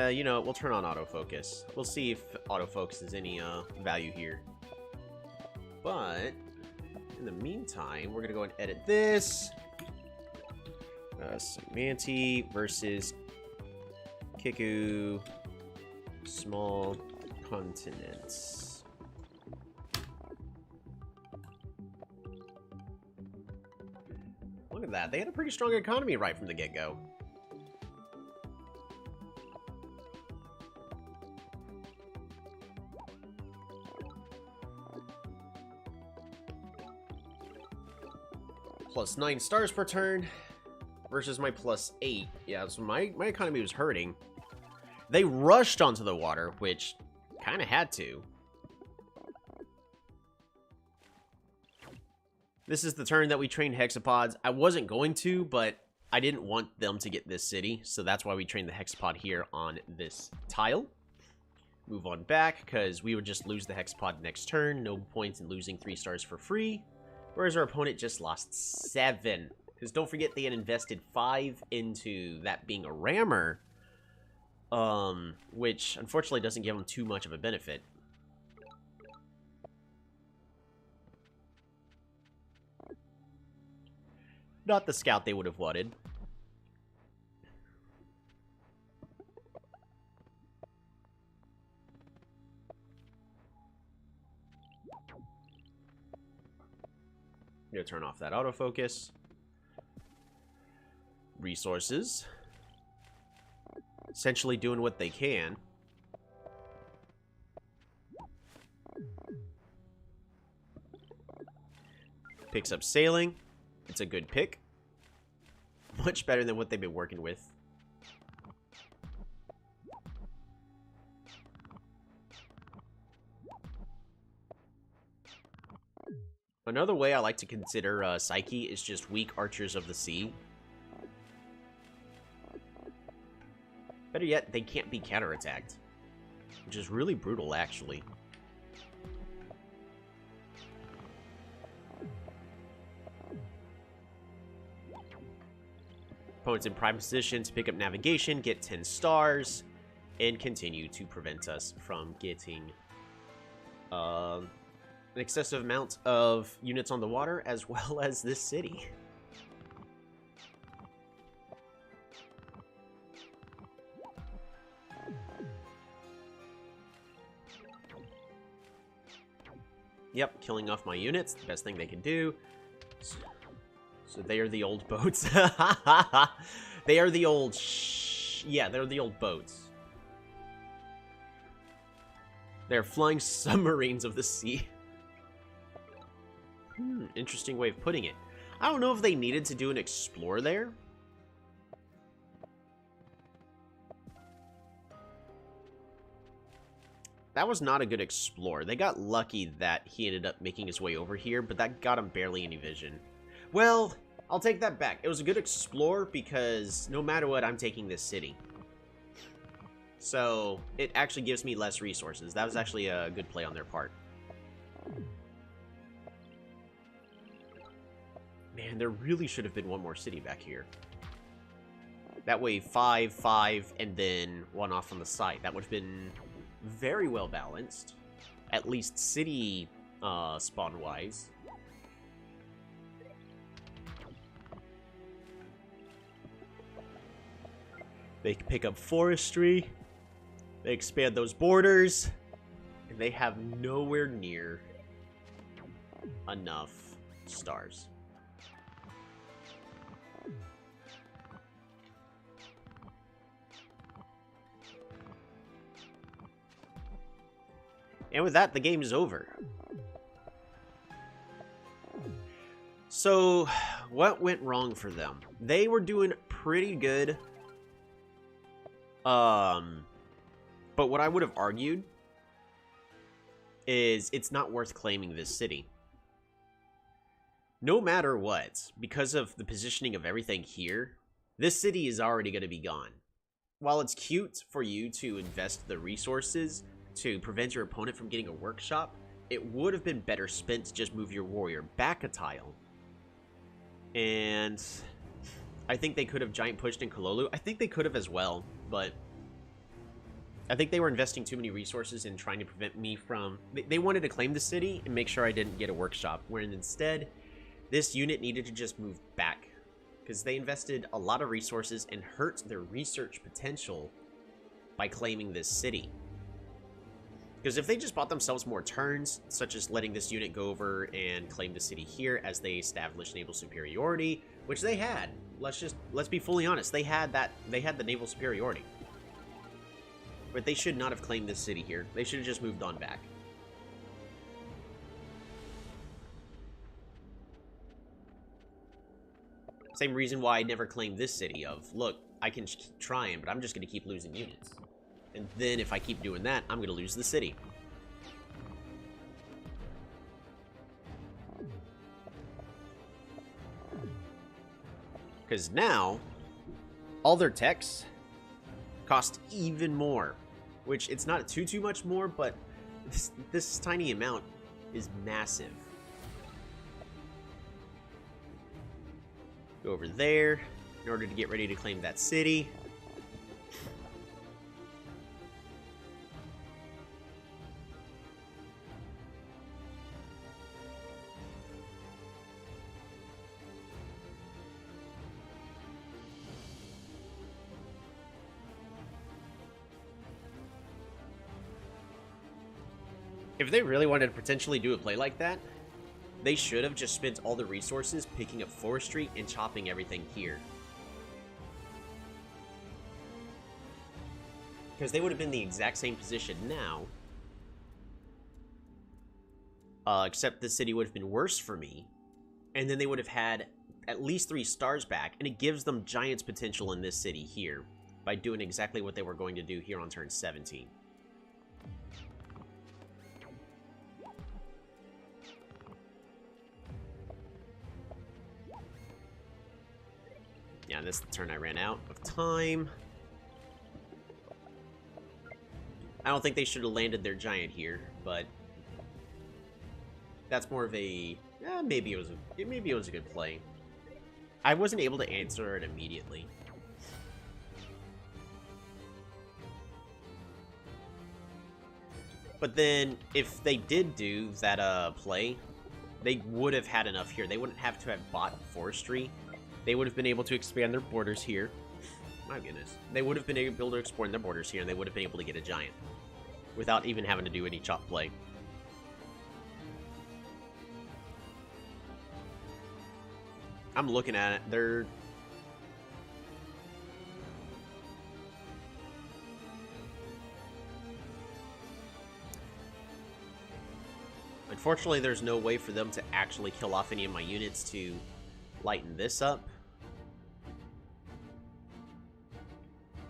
You know, we'll turn on autofocus. We'll see if autofocus is any value here. But in the meantime, we're gonna go and edit this. Psymanti versus Kiku, small continents. Look at that. They had a pretty strong economy right from the get-go. Plus 9 stars per turn versus my plus 8. Yeah, so my economy was hurting. They rushed onto the water, which kind of had to. This is the turn that we trained hexapods. I wasn't going to, but I didn't want them to get this city, so that's why we trained the hexapod here on this tile. Move on back, because we would just lose the Hexapod next turn. No point in losing 3 stars for free. Whereas our opponent just lost 7. Because don't forget, they had invested 5 into that being a rammer. Which, unfortunately, doesn't give them too much of a benefit. Not the scout they would have wanted. I'm gonna turn off that autofocus. Resources. Essentially doing what they can. Picks up sailing. It's a good pick. Much better than what they've been working with. Another way I like to consider Psyche is just weak Archers of the Sea. Better yet, they can't be counterattacked. Which is really brutal, actually. Opponent's in prime position to pick up navigation, get 10 stars, and continue to prevent us from getting an excessive amount of units on the water, as well as this city. Yep, killing off my units, the best thing they can do. So they are the old boats. They are the old yeah, they're the old boats. They're flying submarines of the sea. Interesting way of putting it. I don't know if they needed to do an explore there. That was not a good explore. They got lucky that he ended up making his way over here, but that got him barely any vision. Well, I'll take that back. It was a good explore because no matter what, I'm taking this city. So, it actually gives me less resources. That was actually a good play on their part. Man, there really should have been one more city back here. That way, 5, 5, and then one off on the side. That would have been very well balanced. At least city spawn-wise. They can pick up forestry. They expand those borders. And they have nowhere near enough stars. And with that, the game is over. So, what went wrong for them? They were doing pretty good. But what I would have argued is it's not worth claiming this city. No matter what, because of the positioning of everything here, this city is already going to be gone. While it's cute for you to invest the resources to prevent your opponent from getting a workshop, it would have been better spent to just move your warrior back a tile. And I think they could have giant pushed in Kololu. I think they could have as well, but I think they were investing too many resources in trying to prevent me from... They wanted to claim the city and make sure I didn't get a workshop, wherein instead, this unit needed to just move back. Because they invested a lot of resources and hurt their research potential by claiming this city. Because if they just bought themselves more turns, such as letting this unit go over and claim the city here as they established naval superiority, which they had. Let's be fully honest, they had the naval superiority. But they should not have claimed this city here. They should have just moved on back. Same reason why I never claimed this city of, look, I can keep trying, but I'm just going to keep losing units. And then if I keep doing that, I'm going to lose the city. Because now, all their techs cost even more. which it's not too much more, but this tiny amount is massive. Go over there in order to get ready to claim that city. If they really wanted to potentially do a play like that, they should have just spent all the resources picking up forestry and chopping everything here. Because they would have been the exact same position now. Except the city would have been worse for me. And then they would have had at least 3 stars back. And it gives them Giants potential in this city here. By doing exactly what they were going to do here on turn 17. Yeah, this turn I ran out of time. I don't think they should have landed their giant here, but that's more of a maybe it was a good play. I wasn't able to answer it immediately. But then if they did do that play, they would have had enough here. They wouldn't have to have bought forestry. They would have been able to expand their borders here. My goodness. They would have been able to expand their borders here, and they would have been able to get a giant. Without even having to do any chop play. I'm looking at it. They're... Unfortunately, there's no way for them to actually kill off any of my units to lighten this up.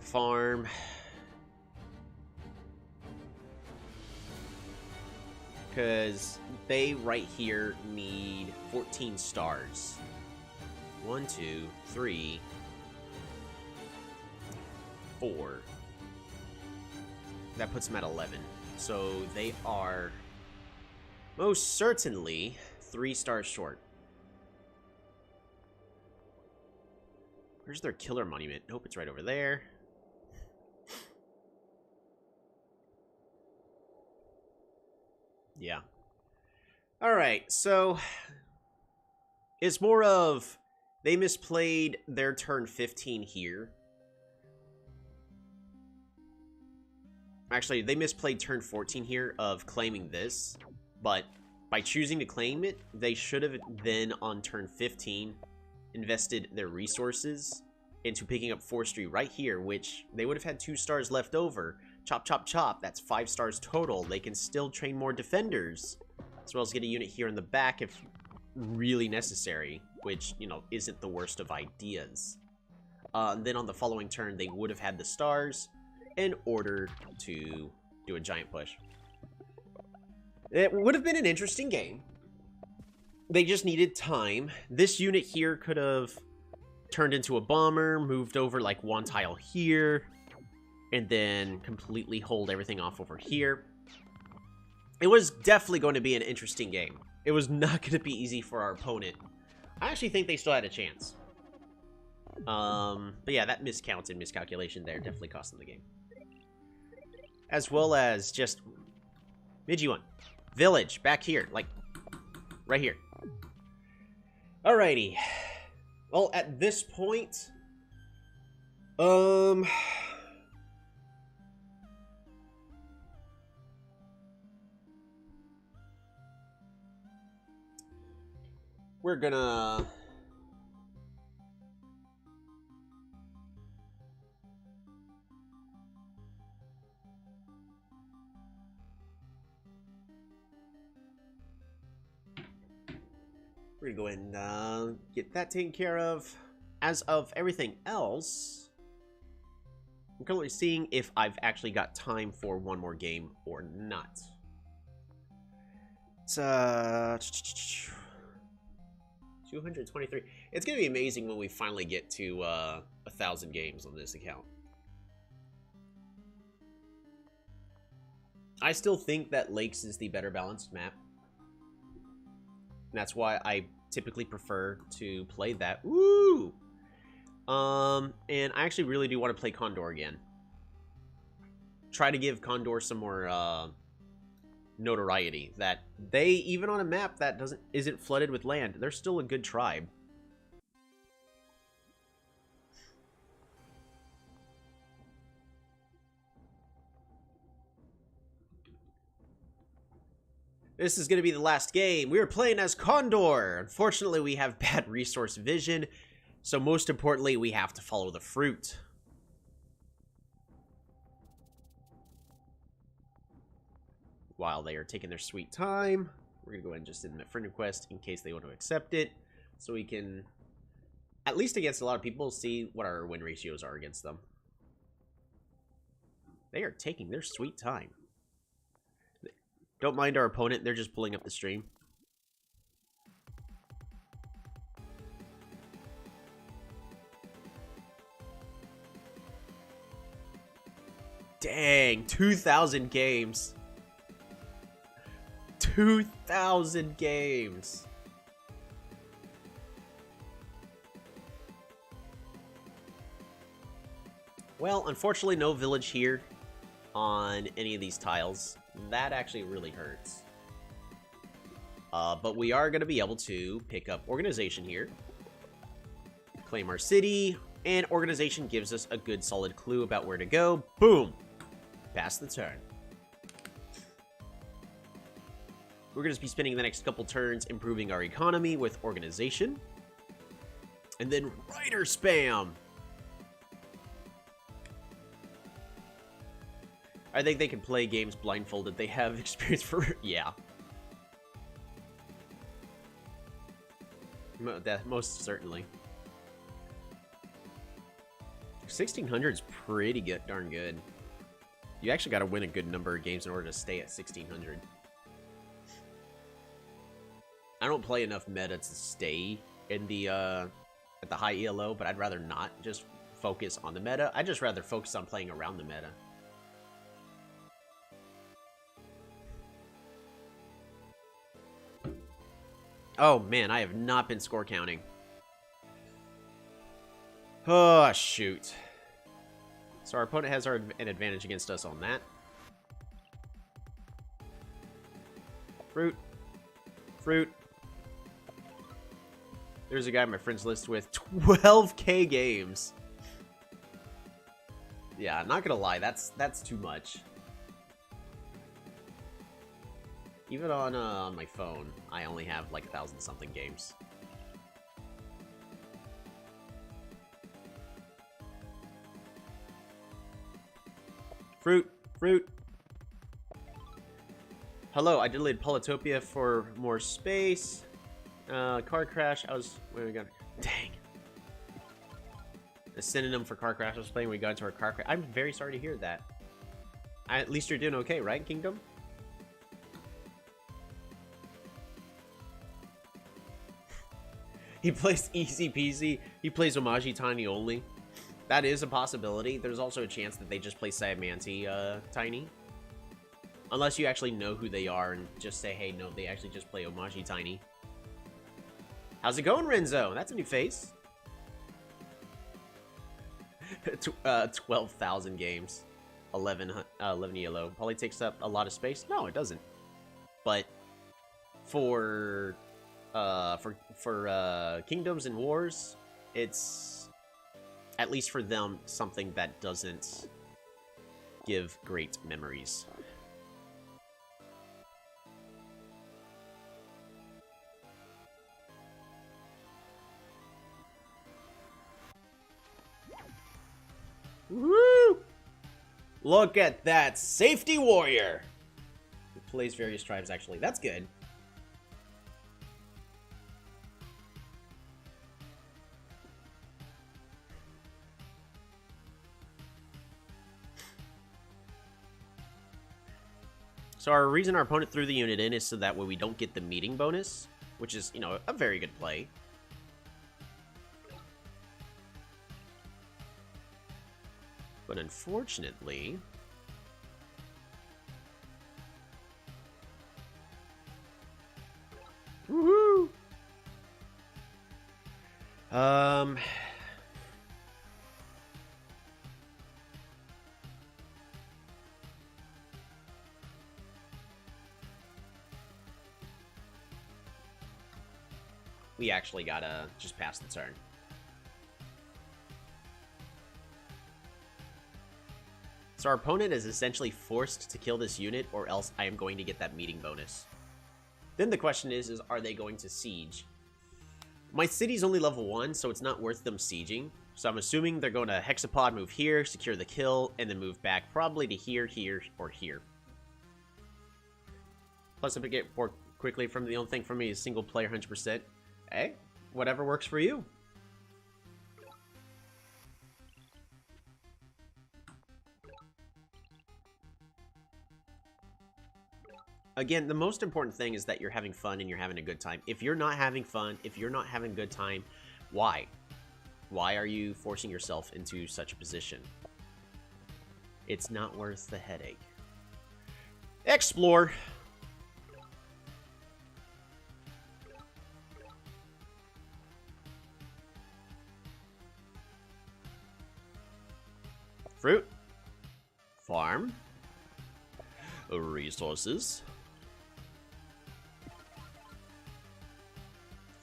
Farm. Because they right here need 14 stars. 1, 2, 3, 4. That puts them at 11. So they are most certainly 3 stars short. Where's their killer monument? Nope, it's right over there. Yeah. Alright, so it's more of they misplayed their turn 15 here. Actually, they misplayed turn 14 here of claiming this, but by choosing to claim it, they should have then on turn 15 invested their resources into picking up forestry right here, which they would have had 2 stars left over. Chop, chop, chop. That's 5 stars total. They can still train more defenders, as well as get a unit here in the back if really necessary, which, you know, isn't the worst of ideas. Then on the following turn, they would have had the stars in order to do a giant push. It would have been an interesting game. They just needed time. This unit here could have turned into a bomber, moved over like 1 tile here, and then completely hold everything off over here. It was definitely going to be an interesting game. It was not going to be easy for our opponent. I actually think they still had a chance. But yeah, that miscount and miscalculation there definitely cost them the game. As well as just Midgie1. Village, back here, like, right here. Alrighty. Well, at this point, we're gonna go ahead and get that taken care of. As of everything else, I'm currently seeing if I've actually got time for one more game or not. It's 223. It's gonna be amazing when we finally get to 1,000 games on this account. I still think that Lakes is the better balanced map. And that's why I typically prefer to play that. Woo! And I actually really do want to play Condor again. Try to give Condor some more, notoriety. That they, even on a map that isn't flooded with land, they're still a good tribe. This is going to be the last game. We are playing as Condor. Unfortunately, we have bad resource vision. So most importantly, we have to follow the fruit. While they are taking their sweet time, we're going to go ahead and just send them a friend request in case they want to accept it. So we can, at least against a lot of people, see what our win ratios are against them. They are taking their sweet time. Don't mind our opponent, they're just pulling up the stream. Dang, 2,000 games. 2,000 games. Well, unfortunately, no village here on any of these tiles. That actually really hurts. But we are going to be able to pick up organization here. Claim our city. And organization gives us a good solid clue about where to go. Boom! Pass the turn. We're going to be spending the next couple turns improving our economy with organization. And then writer spam! I think they can play games blindfolded. They have experience for... yeah. Most certainly. 1,600 is pretty good, darn good. You actually got to win a good number of games in order to stay at 1,600. I don't play enough meta to stay in the at the high ELO, but I'd rather not just focus on the meta. I'd just rather focus on playing around the meta. Oh man, I have not been score counting. Oh shoot. So our opponent has an advantage against us on that. Fruit. Fruit. There's a guy on my friends list with 12k games. Yeah, not gonna lie, that's too much. Even on my phone, I only have like 1,000-something games. Fruit, fruit. Hello, I deleted Polytopia for more space. Car crash. Where we got? Dang. The synonym for car crash I was playing when we got into our car crash. I'm very sorry to hear that. At least you're doing okay, right, Kingdom? He plays easy peasy. He plays Omaji Tiny only. That is a possibility. There's also a chance that they just play Sayamanti Tiny. Unless you actually know who they are and just say, hey, no, they actually just play Omaji Tiny. How's it going, Renzo? That's a new face. 12,000 games. 11 yellow. Probably takes up a lot of space. No, it doesn't. But for Kingdoms and Wars, it's, at least for them, something that doesn't give great memories. Woo! Look at that safety warrior. It plays various tribes, actually. That's good. So our reason our opponent threw the unit in is so that way we don't get the meeting bonus, which is, you know, a very good play. But unfortunately, Um... We actually gotta just pass the turn. So our opponent is essentially forced to kill this unit, or else I am going to get that meeting bonus. Then the question is are they going to siege? My city's only level 1, so it's not worth them sieging. So I'm assuming they're going to Hexapod, move here, secure the kill, and then move back probably to here, here, or here. Plus, if I get more quickly from the only thing for me is single player 100%. Hey, whatever works for you. Again, the most important thing is that you're having fun and you're having a good time. If you're not having fun, if you're not having a good time, why? Why are you forcing yourself into such a position? It's not worth the headache. Explore. Fruit. Farm. Resources.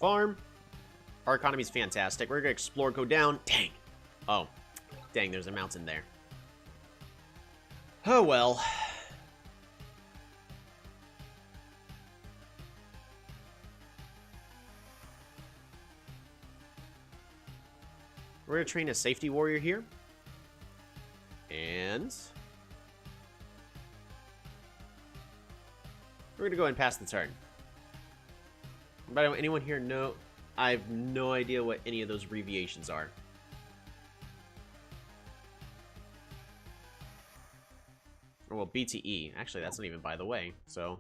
Farm. Our economy's fantastic. We're gonna explore, go down. Dang. Oh. Dang, there's a mountain there. Oh, well. We're gonna train a safety warrior here. And we're gonna go ahead and pass the turn. By the way, anyone here know? I have no idea what any of those abbreviations are. Oh, well, BTE. Actually, that's not even by the way. So,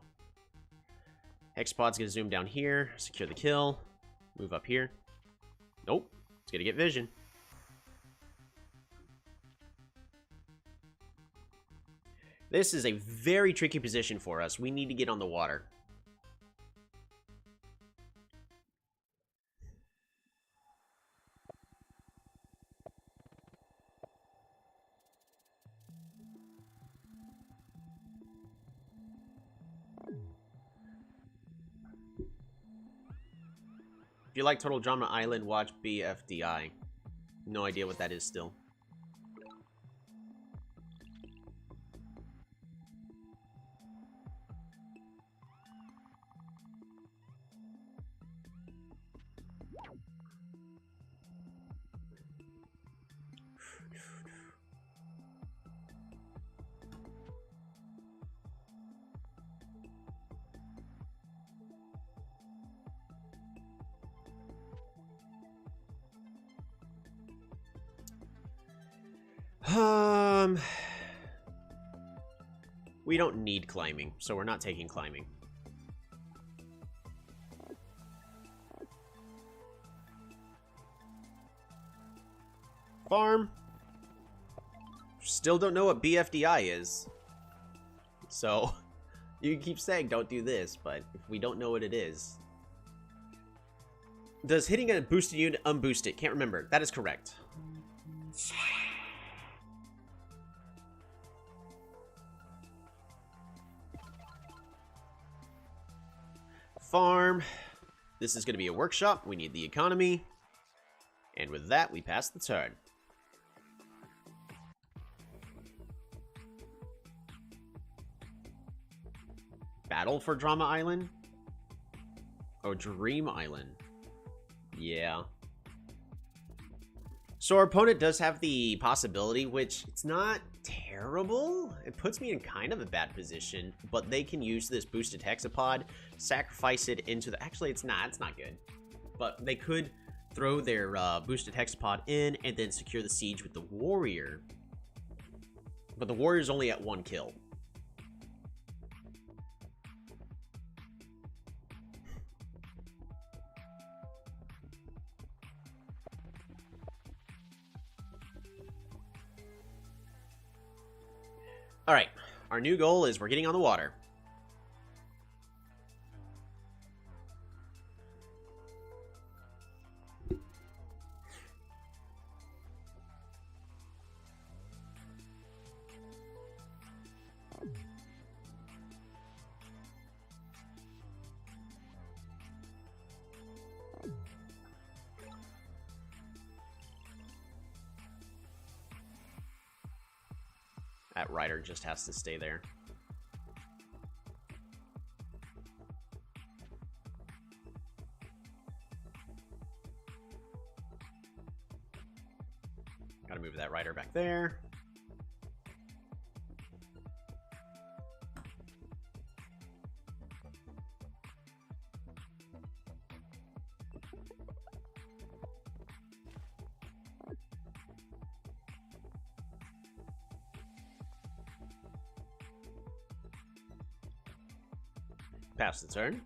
Hexapod's gonna zoom down here, secure the kill, move up here. Nope, it's gonna get vision. This is a very tricky position for us. We need to get on the water. If you like Total Drama Island, watch BFDI. No idea what that is still. We don't need climbing, so we're not taking climbing. Farm. Still don't know what BFDI is. So, you keep saying don't do this, but if we don't know what it is. Does hitting a boosted unit unboost it? Can't remember. That is correct. Farm. This is going to be a workshop. We need the economy. And with that, we pass the turn. Battle for Drama Island? Oh, Dream Island. Yeah. So our opponent does have the possibility, which it's not terrible. It puts me in kind of a bad position, but they can use this boosted hexapod, sacrifice it into the... Actually, it's not good. But they could throw their boosted hexapod in and then secure the siege with the warrior. But the warrior's only at 1 kill. Alright, our new goal is we're getting on the water. That rider just has to stay there. Gotta move that rider back there. Pass the turn.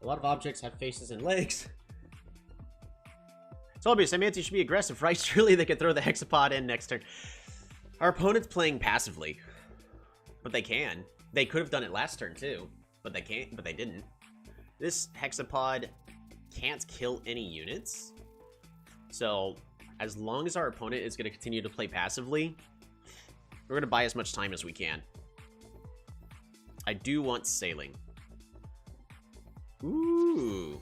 A lot of objects have faces and legs. It's obvious. I mean, you should be aggressive, right? Surely they could throw the hexapod in next turn. Our opponent's playing passively. But they can. They could have done it last turn, too. But they can't. But they didn't. This hexapod can't kill any units. So, as long as our opponent is going to continue to play passively, we're going to buy as much time as we can. I do want sailing. Ooh.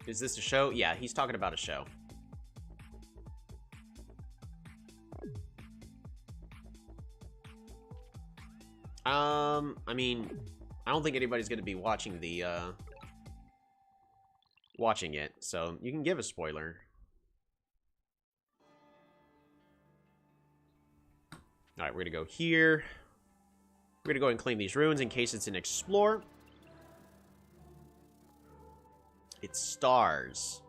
Is this a show? Yeah, he's talking about a show. I mean, I don't think anybody's going to be watching the, watching it, so you can give a spoiler. Alright, we're gonna go here. We're gonna go and claim these ruins in case it's an explore. It's stars.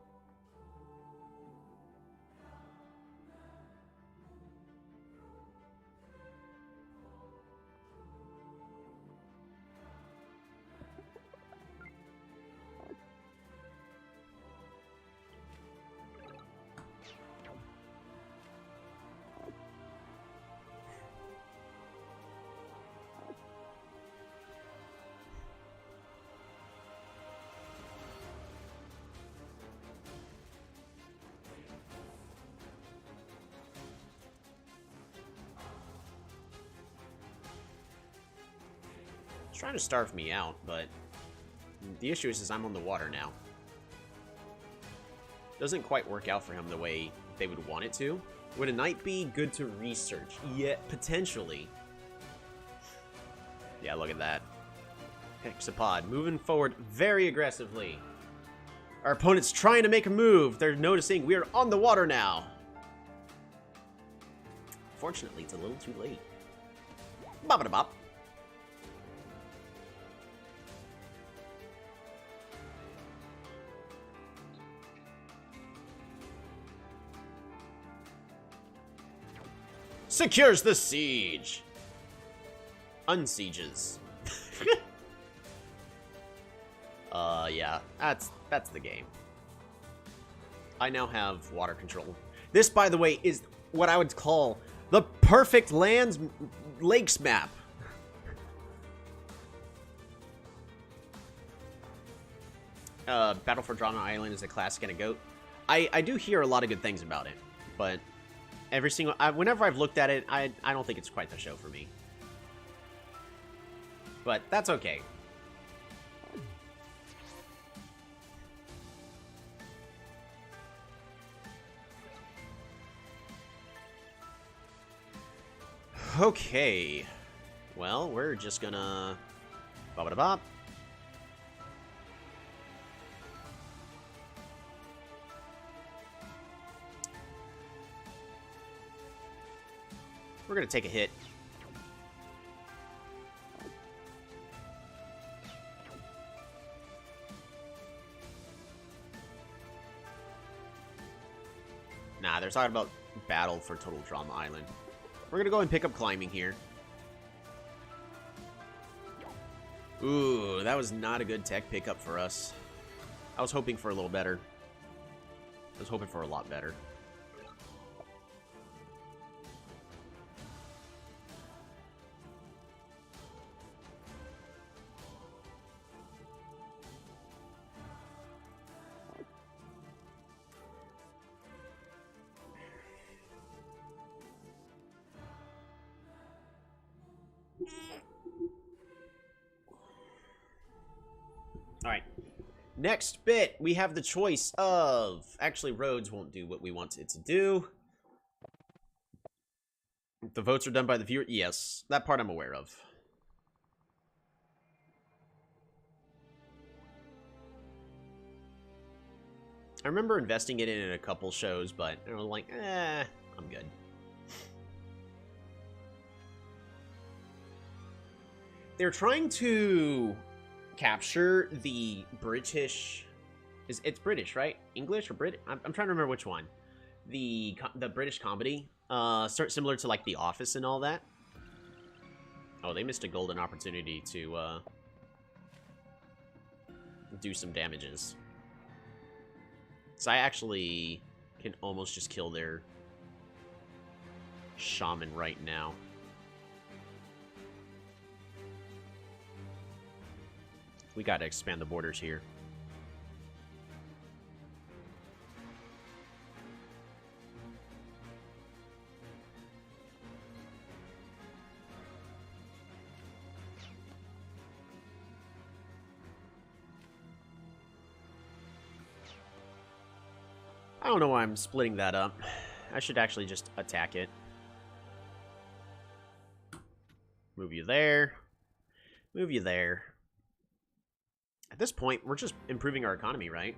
Trying to starve me out, but the issue is I'm on the water now. Doesn't quite work out for him the way they would want it to. Would a knight be good to research? Yeah, potentially. Yeah, look at that. Hexapod moving forward very aggressively. Our opponent's trying to make a move. They're noticing we are on the water now. Fortunately, it's a little too late. Bop-a-da-bop. Secures the siege. Unsieges. Yeah, that's the game. I now have water control. This, by the way, is what I would call the perfect lands lakes map. Battle for Drama Island is a classic and a goat. I do hear a lot of good things about it, but every single whenever I've looked at it, I don't think it's quite the show for me. But that's okay. Okay. Well, we're just gonna bop-a-da-bop. We're gonna take a hit. Nah, they're talking about Battle for Total Drama Island. We're gonna go and pick up climbing here. Ooh, that was not a good tech pickup for us. I was hoping for a little better. I was hoping for a lot better. Next bit, we have the choice of... Actually, roads won't do what we want it to do. The votes are done by the viewer. Yes, that part I'm aware of. I remember investing it in a couple shows, but I was like, I'm good. They're trying to capture the British... It's British, right? English or Brit? I'm trying to remember which one. The British comedy. Similar to, like, The Office and all that. Oh, they missed a golden opportunity to, do some damages. So I actually can almost just kill their shaman right now. We gotta expand the borders here. I don't know why I'm splitting that up. I should actually just attack it. Move you there. Move you there. At this point, we're just improving our economy, right?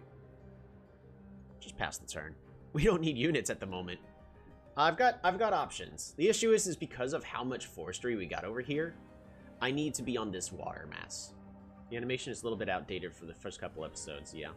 Just pass the turn. We don't need units at the moment. I've got options. The issue is because of how much forestry we got over here, I need to be on this water mass. The animation is a little bit outdated for the first couple episodes, yeah.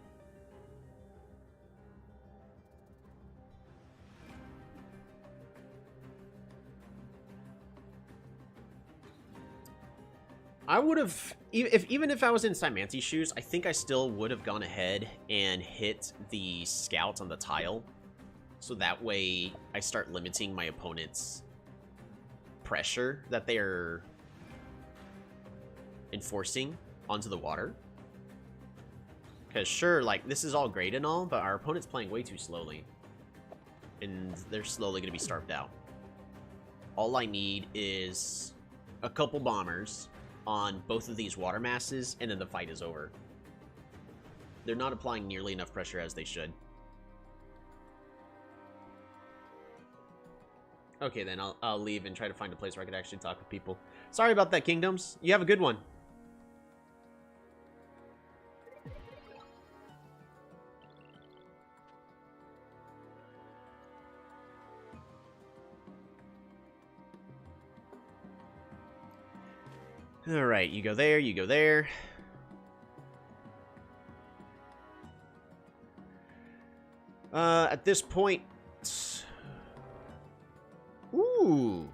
I would have, even if I was in Simanti's shoes, I think I still would have gone ahead and hit the scout on the tile. So that way I start limiting my opponent's pressure that they're enforcing onto the water. Because sure, like, this is all great and all, but our opponent's playing way too slowly. And they're slowly going to be starved out. All I need is a couple bombers on both of these water masses, and then the fight is over. They're not applying nearly enough pressure as they should. Okay, then I'll leave and try to find a place where I could actually talk with people. Sorry about that, Kingdoms. You have a good one. Alright, you go there, you go there. At this point... Ooh!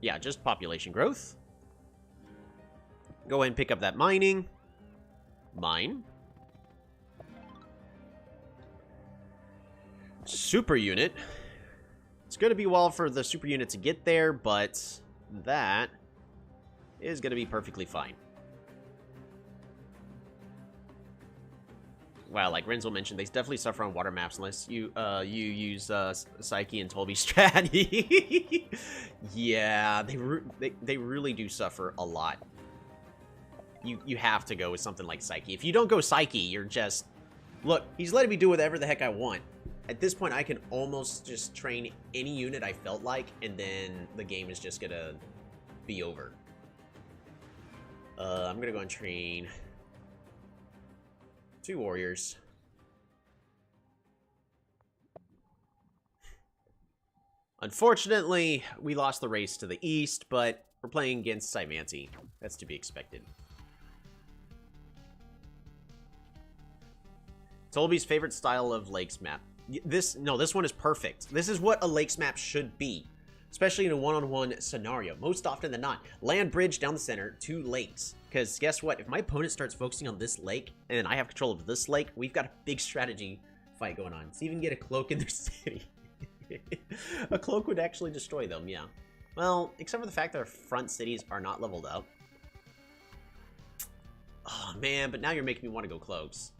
Yeah, just population growth. Go ahead and pick up that mining. Mine. Super unit. It's going to be a while for the super unit to get there, but that is going to be perfectly fine. Wow, like Renzo mentioned, they definitely suffer on water maps unless you use Psyche and Tolby strategy. Yeah, they really do suffer a lot. You have to go with something like Psyche. If you don't go Psyche, you're just... Look, he's letting me do whatever the heck I want. At this point, I can almost just train any unit I felt like, and then the game is just gonna be over. I'm gonna go and train 2 warriors. Unfortunately, we lost the race to the east, but we're playing against Simanti. That's to be expected. Tolby's favorite style of lakes map. This one is perfect. This is what a lakes map should be, especially in a one-on-one scenario. Most often than not, land bridge down the center, 2 lakes. Because guess what? If my opponent starts focusing on this lake, and then I have control of this lake, we've got a big strategy fight going on. Let's even get a cloak in their city. A cloak would actually destroy them, yeah. Well, except for the fact that our front cities are not leveled up. Oh, man, but now you're making me want to go cloaks.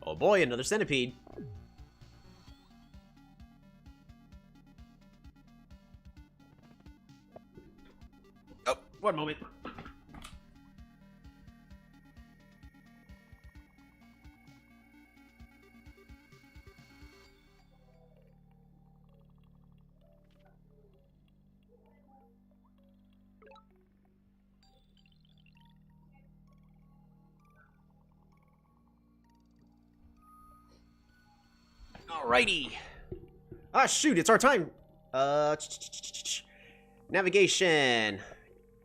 Oh boy, another centipede. One moment. Alrighty. Ah, shoot, it's our time. Navigation.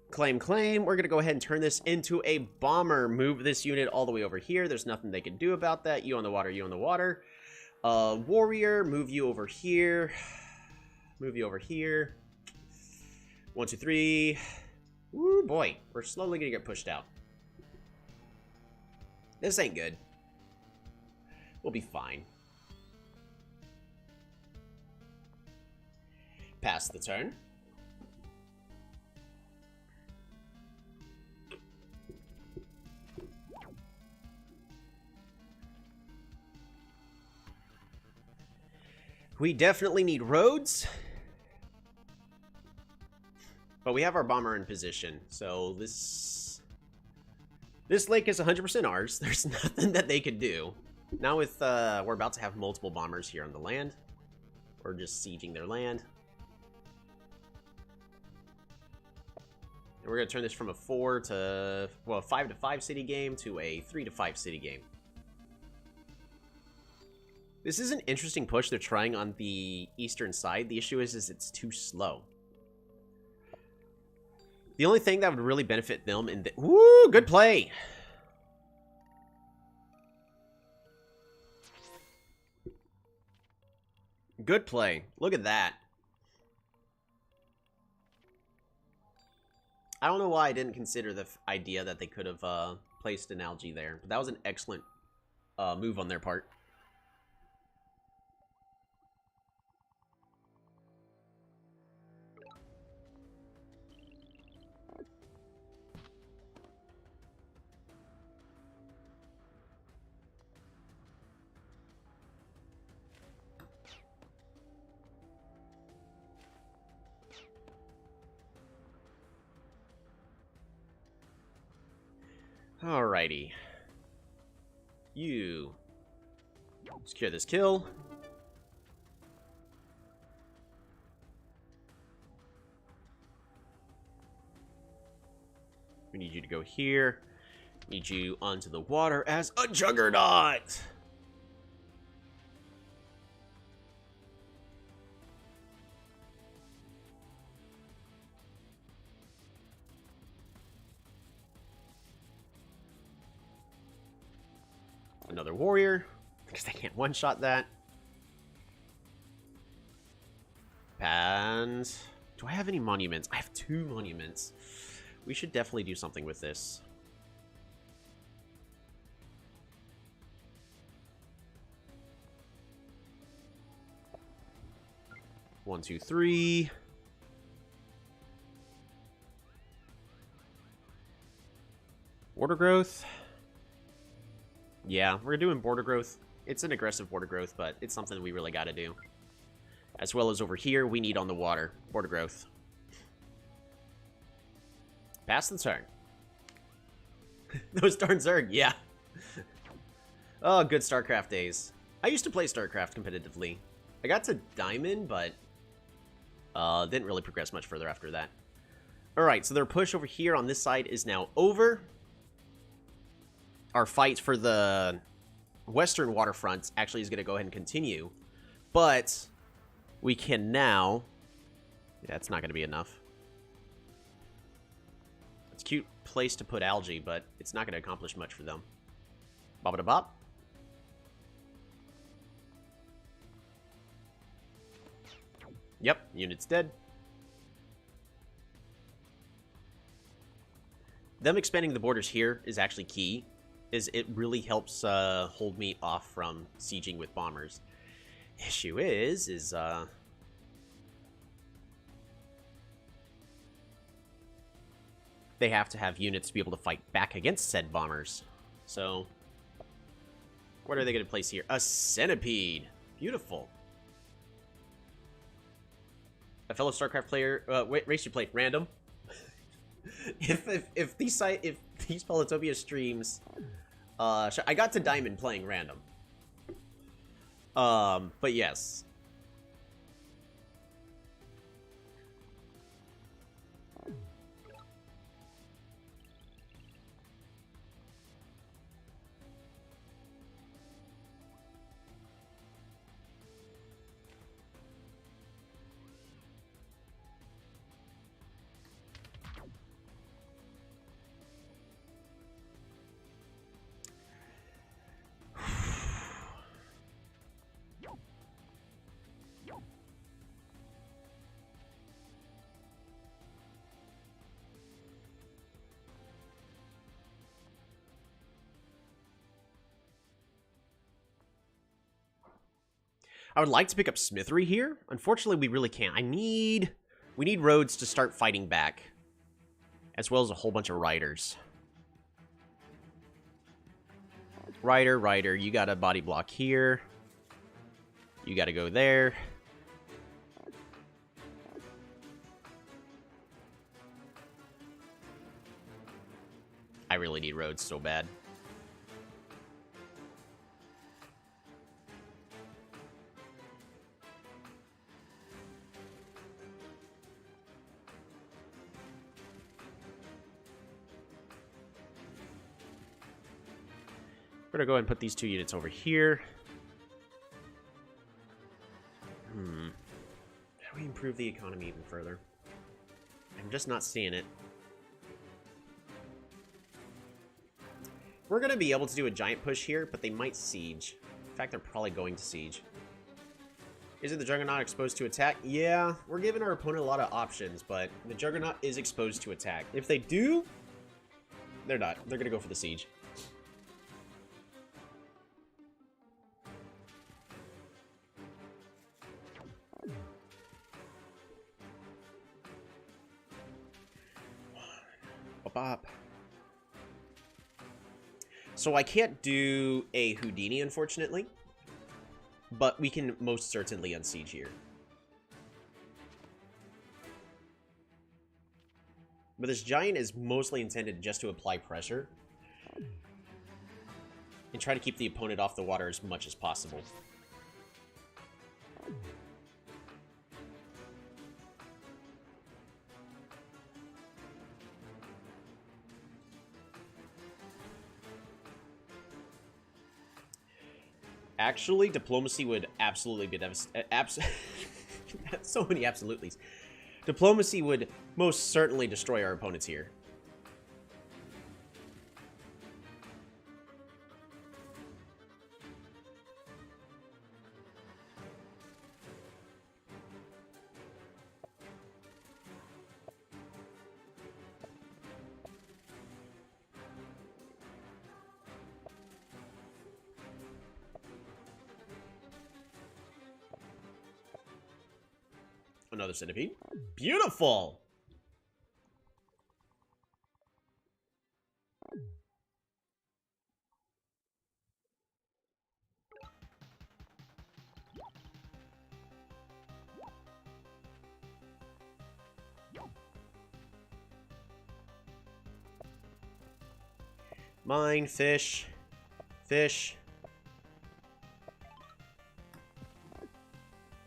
Claim, claim. We're going to go ahead and turn this into a bomber. Move this unit all the way over here. There's nothing they can do about that. You on the water, you on the water. Warrior, move you over here. Move you over here. 1, 2, 3. Woo, boy. We're slowly going to get pushed out. This ain't good. We'll be fine. Pass the turn. We definitely need roads. But we have our bomber in position. So this lake is 100% ours. There's nothing that they could do. Now with we're about to have multiple bombers here on the land. Or just sieging their land. And we're going to turn this from a 4 to, well, a 5 to 5 city game to a 3 to 5 city game. This is an interesting push they're trying on the eastern side. The issue is it's too slow. The only thing that would really benefit them in the... Woo! Good play! Good play. Look at that. I don't know why I didn't consider the idea that they could have placed an algae there. But that was an excellent move on their part. Alrighty. You secure this kill. We need you to go here. Need you onto the water as a juggernaut. Another warrior, because they can't one-shot that. And do I have any monuments? I have 2 monuments. We should definitely do something with this. One, two, three. Border growth. Yeah, we're doing border growth. It's an aggressive border growth, but it's something we really got to do. As well as over here, we need on the water. Border growth. Pass the turn. Those darn Zerg, yeah. Oh, good StarCraft days. I used to play StarCraft competitively. I got to Diamond, but didn't really progress much further after that. Alright, so their push over here on this side is now over. Our fight for the western waterfront actually is going to go ahead and continue. But we can now... Yeah, it's not going to be enough. It's a cute place to put algae, but it's not going to accomplish much for them. Bop-a-da-bop. Yep, unit's dead. Them expanding the borders here is actually key. It really helps hold me off from sieging with bombers. Issue is they have to have units to be able to fight back against said bombers. So, what are they going to place here? A centipede. Beautiful. A fellow StarCraft player, race you played, random. if these Polytopia streams, I got to Diamond playing random. But yes. I would like to pick up Smithery here. Unfortunately, we really can't. We need roads to start fighting back. As well as a whole bunch of riders. Rider, you got a body block here. You got to go there. I really need roads so bad. We're going to go ahead and put these 2 units over here. How do we improve the economy even further? I'm just not seeing it. We're going to be able to do a giant push here, but they might siege. In fact, they're probably going to siege. Is it the Juggernaut exposed to attack? Yeah, we're giving our opponent a lot of options, but the Juggernaut is exposed to attack. If they do, they're not. They're going to go for the siege. Bop. So I can't do a Houdini, unfortunately. But we can most certainly unsiege here. But this giant is mostly intended just to apply pressure. And try to keep the opponent off the water as much as possible. Actually, diplomacy would absolutely be so many absolutely's. Diplomacy would most certainly destroy our opponents here. Another centipede. Beautiful! Mine, fish. Fish.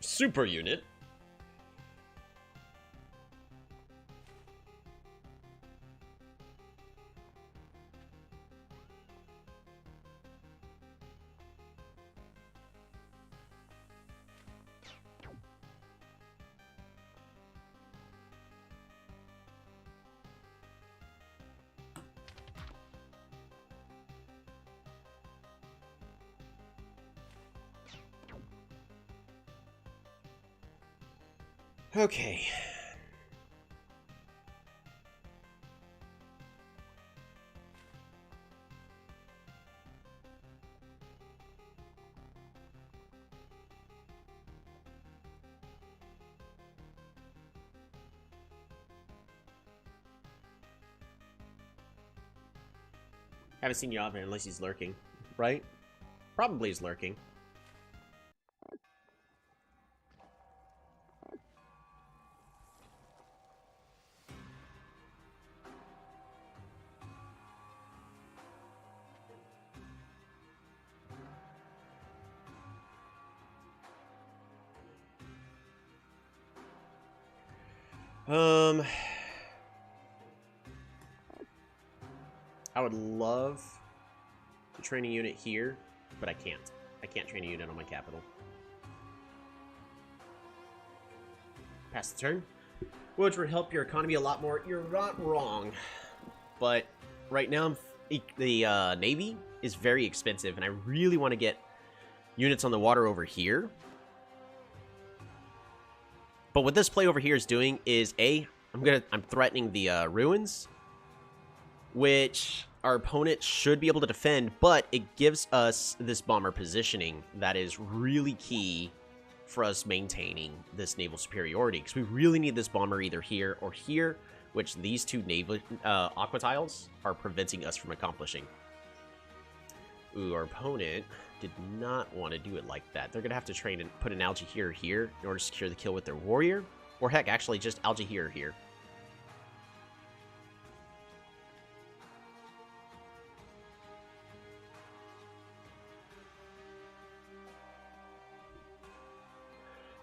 Super unit. Okay. Haven't seen Yavin unless he's lurking, right? Probably he's lurking. I would love to train a unit here, but I can't. I can't train a unit on my capital. Pass the turn. Which would help your economy a lot more. You're not wrong. But right now, the Navy is very expensive, and I really want to get units on the water over here. But what this play over here is doing is, I'm threatening the ruins, which our opponent should be able to defend, but it gives us this bomber positioning that is really key for us maintaining this naval superiority, because we really need this bomber either here or here, which these two naval aqua tiles are preventing us from accomplishing. Ooh, our opponent did not want to do it like that. They're going to have to train and put an algae here or here in order to secure the kill with their warrior. Or heck, actually just algae here or here.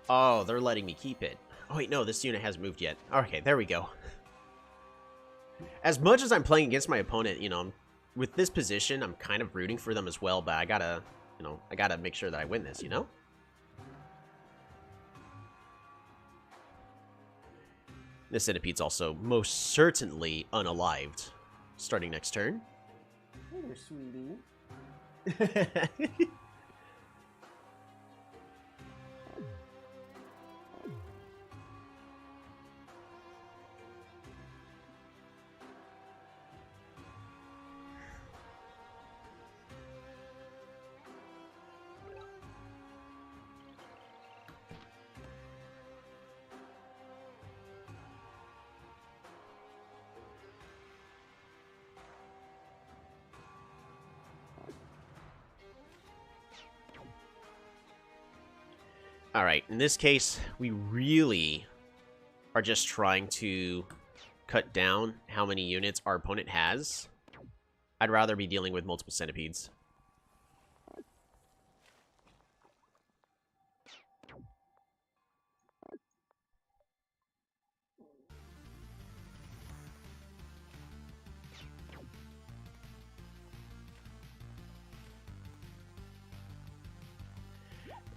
Oh, they're letting me keep it. Oh, wait, no, this unit hasn't moved yet. Okay, there we go. As much as I'm playing against my opponent, you know, with this position, I'm kind of rooting for them as well, but I gotta, you know, I gotta make sure that I win this, you know? This centipede's also most certainly unalived. Starting next turn. Hey there, sweetie. Alright, in this case, we really are just trying to cut down how many units our opponent has. I'd rather be dealing with multiple centipedes.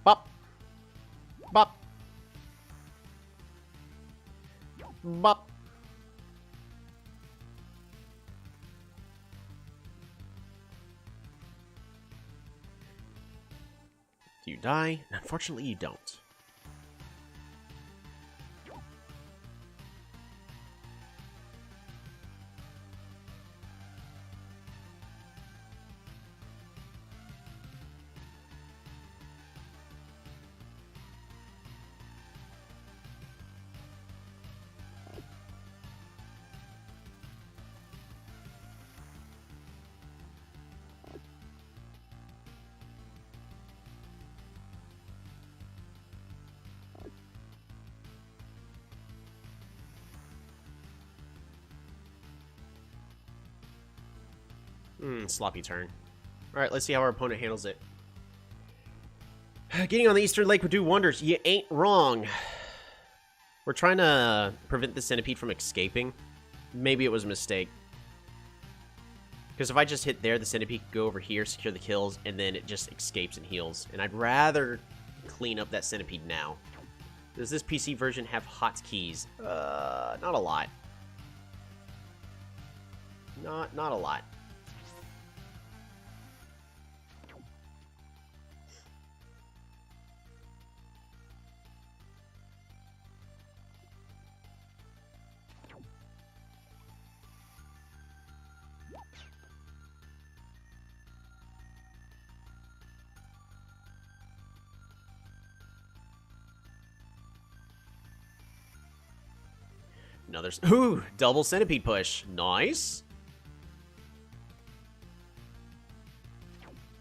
Bop! Bop! Bop! Do you die? Unfortunately, you don't. Sloppy turn. Alright, let's see how our opponent handles it. Getting on the Eastern Lake would do wonders. You ain't wrong. We're trying to prevent the centipede from escaping. Maybe it was a mistake. Because if I just hit there, the centipede could go over here, secure the kills, and then it just escapes and heals. And I'd rather clean up that centipede now. Does this PC version have hotkeys? Not a lot. Not a lot. Another... Ooh! Double centipede push. Nice.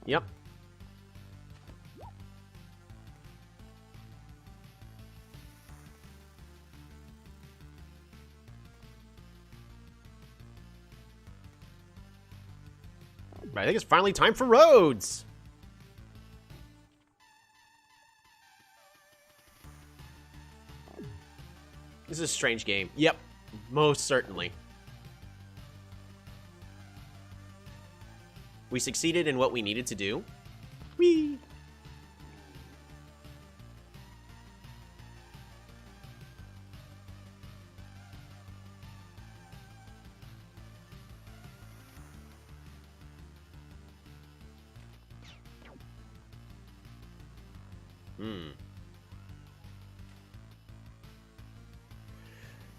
Yep. I think it's finally time for roads. This is a strange game. Yep, most certainly. We succeeded in what we needed to do. Whee!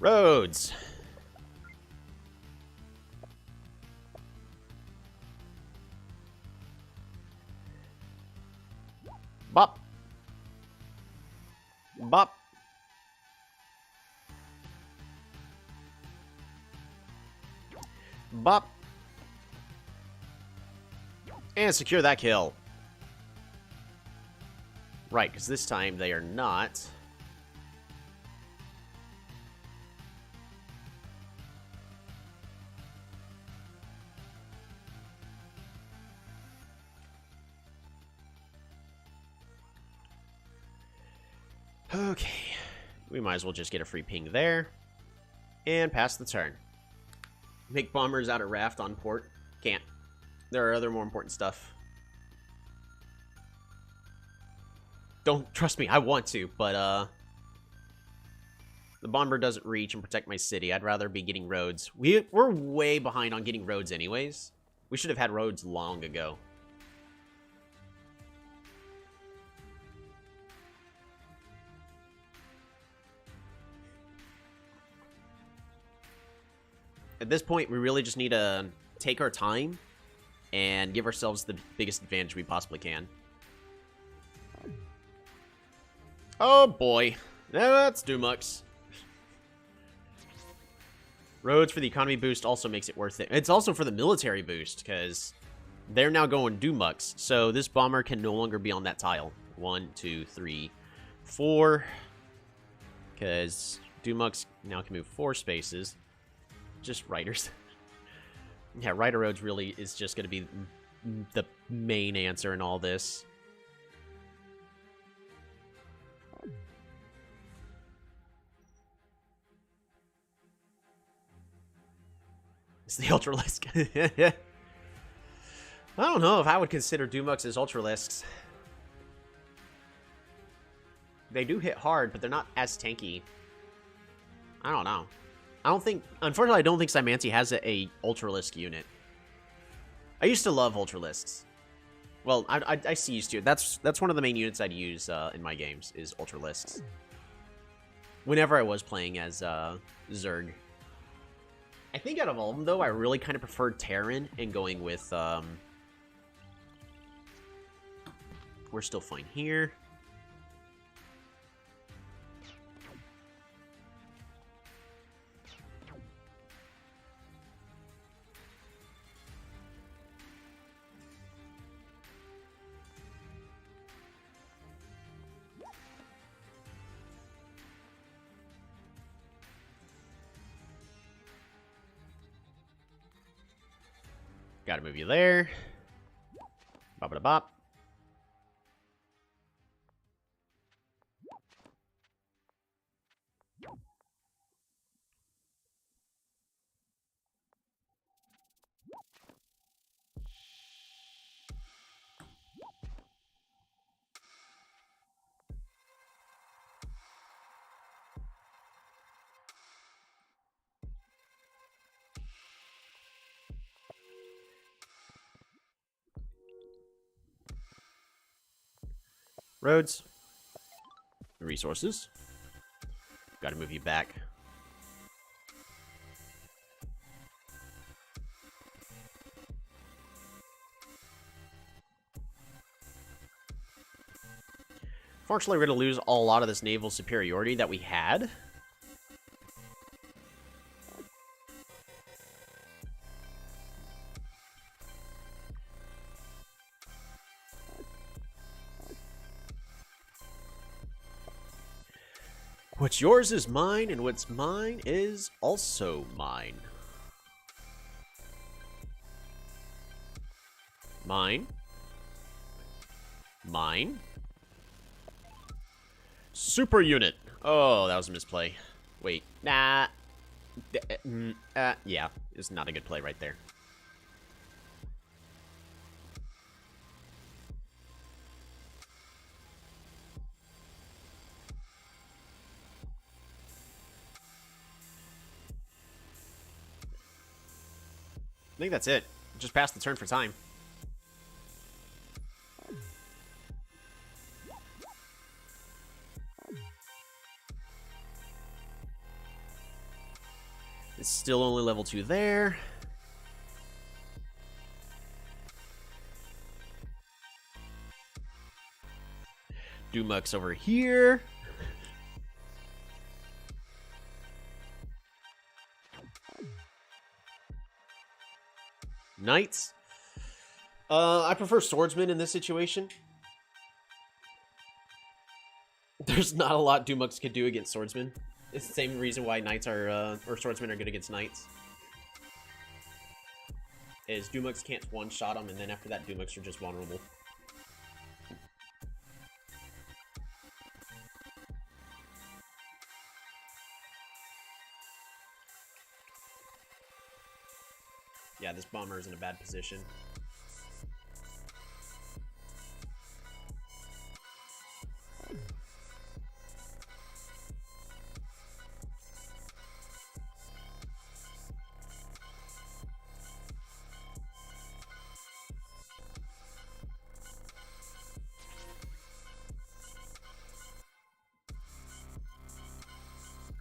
Roads. Bop. Bop. Bop. And secure that kill. Right, because this time they are not. Okay. We might as well just get a free ping there. And pass the turn. Make bombers out of raft on port. Can't. There are other more important stuff. Don't trust me, I want to, but the bomber doesn't reach and protect my city. I'd rather be getting roads. We're way behind on getting roads anyways. We should have had roads long ago. At this point, we really just need to take our time and give ourselves the biggest advantage we possibly can. Oh boy. That's Dumux. Roads for the economy boost also makes it worth it. It's also for the military boost, because they're now going Dumux. So this bomber can no longer be on that tile. 1, 2, 3, 4. Because Dumux now can move 4 spaces. Just Riders. Yeah, Rider Roads really is just going to be the main answer in all this. It's the Ultralisk. I don't know if I would consider Dumux as Ultralisks. They do hit hard, but they're not as tanky. I don't know. Unfortunately, I don't think Symancy has a Ultralisk unit. I used to love Ultralisks. Well, I see used to. That's one of the main units I'd use in my games, is Ultralisks. Whenever I was playing as Zerg. I think out of all of them, though, I really kind of preferred Terran and going with... We're still fine here. Gotta move you there. Bop-a-da-bop. Roads. Resources. Gotta move you back. Fortunately, we're gonna lose a lot of this naval superiority that we had. What's yours is mine, and what's mine is also mine. Mine. Mine. Super unit. Oh, that was a misplay. Wait. Nah. Yeah. It's not a good play right there. I think that's it. Just pass the turn for time. It's still only level 2 there. Dumux over here. Knights. I prefer swordsman in this situation. There's not a lot Dumux could do against swordsmen. It's the same reason why knights are, or swordsmen are good against knights. Is Dumux can't one-shot them, and then after that, Dumux are just vulnerable. Yeah, this bomber is in a bad position.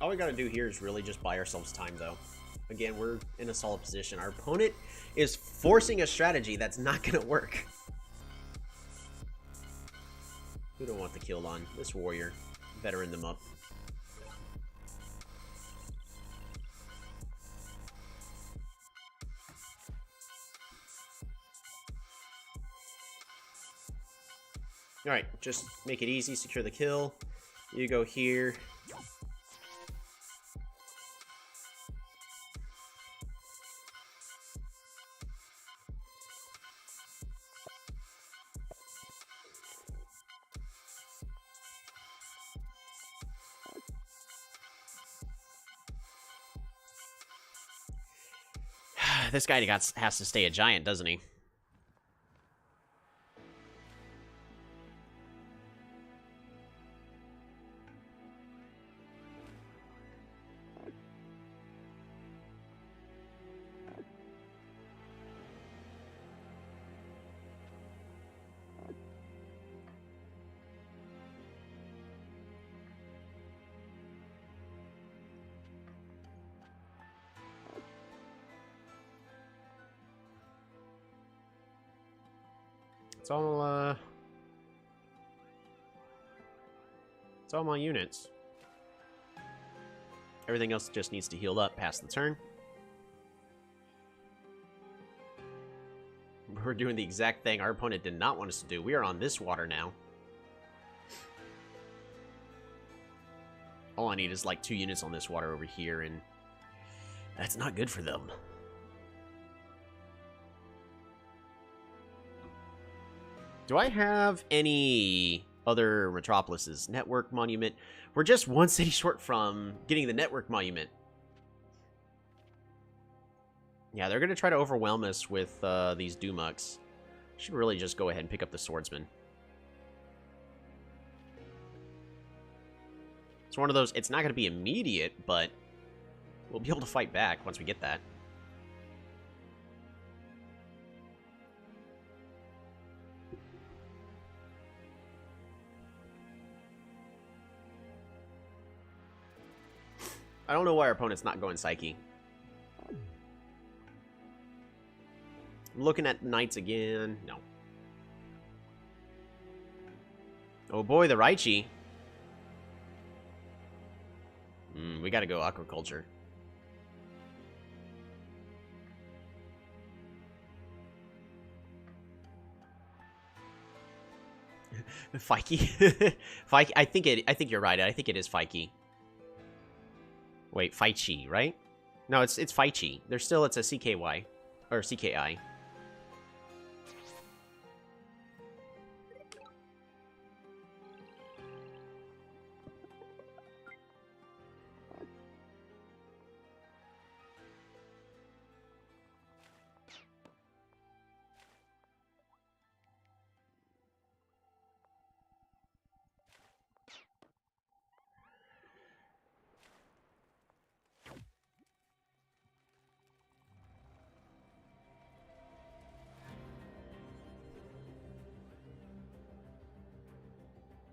All we gotta do here is really just buy ourselves time, though. Again, we're in a solid position. Our opponent is forcing a strategy that's not gonna work. Who don't want the kill on? This warrior. Veteran them up. Alright, just make it easy, secure the kill. You go here. This guy has to stay a giant, doesn't he? It's all my units. Everything else just needs to heal up past the turn. We're doing the exact thing our opponent did not want us to do. We are on this water now. All I need is like 2 units on this water over here, and that's not good for them. Do I have any other metropolises? Network monument. We're just 1 city short from getting the network monument. Yeah, they're going to try to overwhelm us with these Dumux. Should really just go ahead and pick up the swordsman. It's one of those, it's not going to be immediate, but we'll be able to fight back once we get that. I don't know why our opponent's not going Psyche. I'm looking at Knights again. No. Oh boy, the Raichi. We gotta go Aquaculture. Fikey? Fikey, I think you're right. I think it is Fikey. Wait, Faichi, right? No, it's Faichi. There's still, it's a CKY. Or CKI.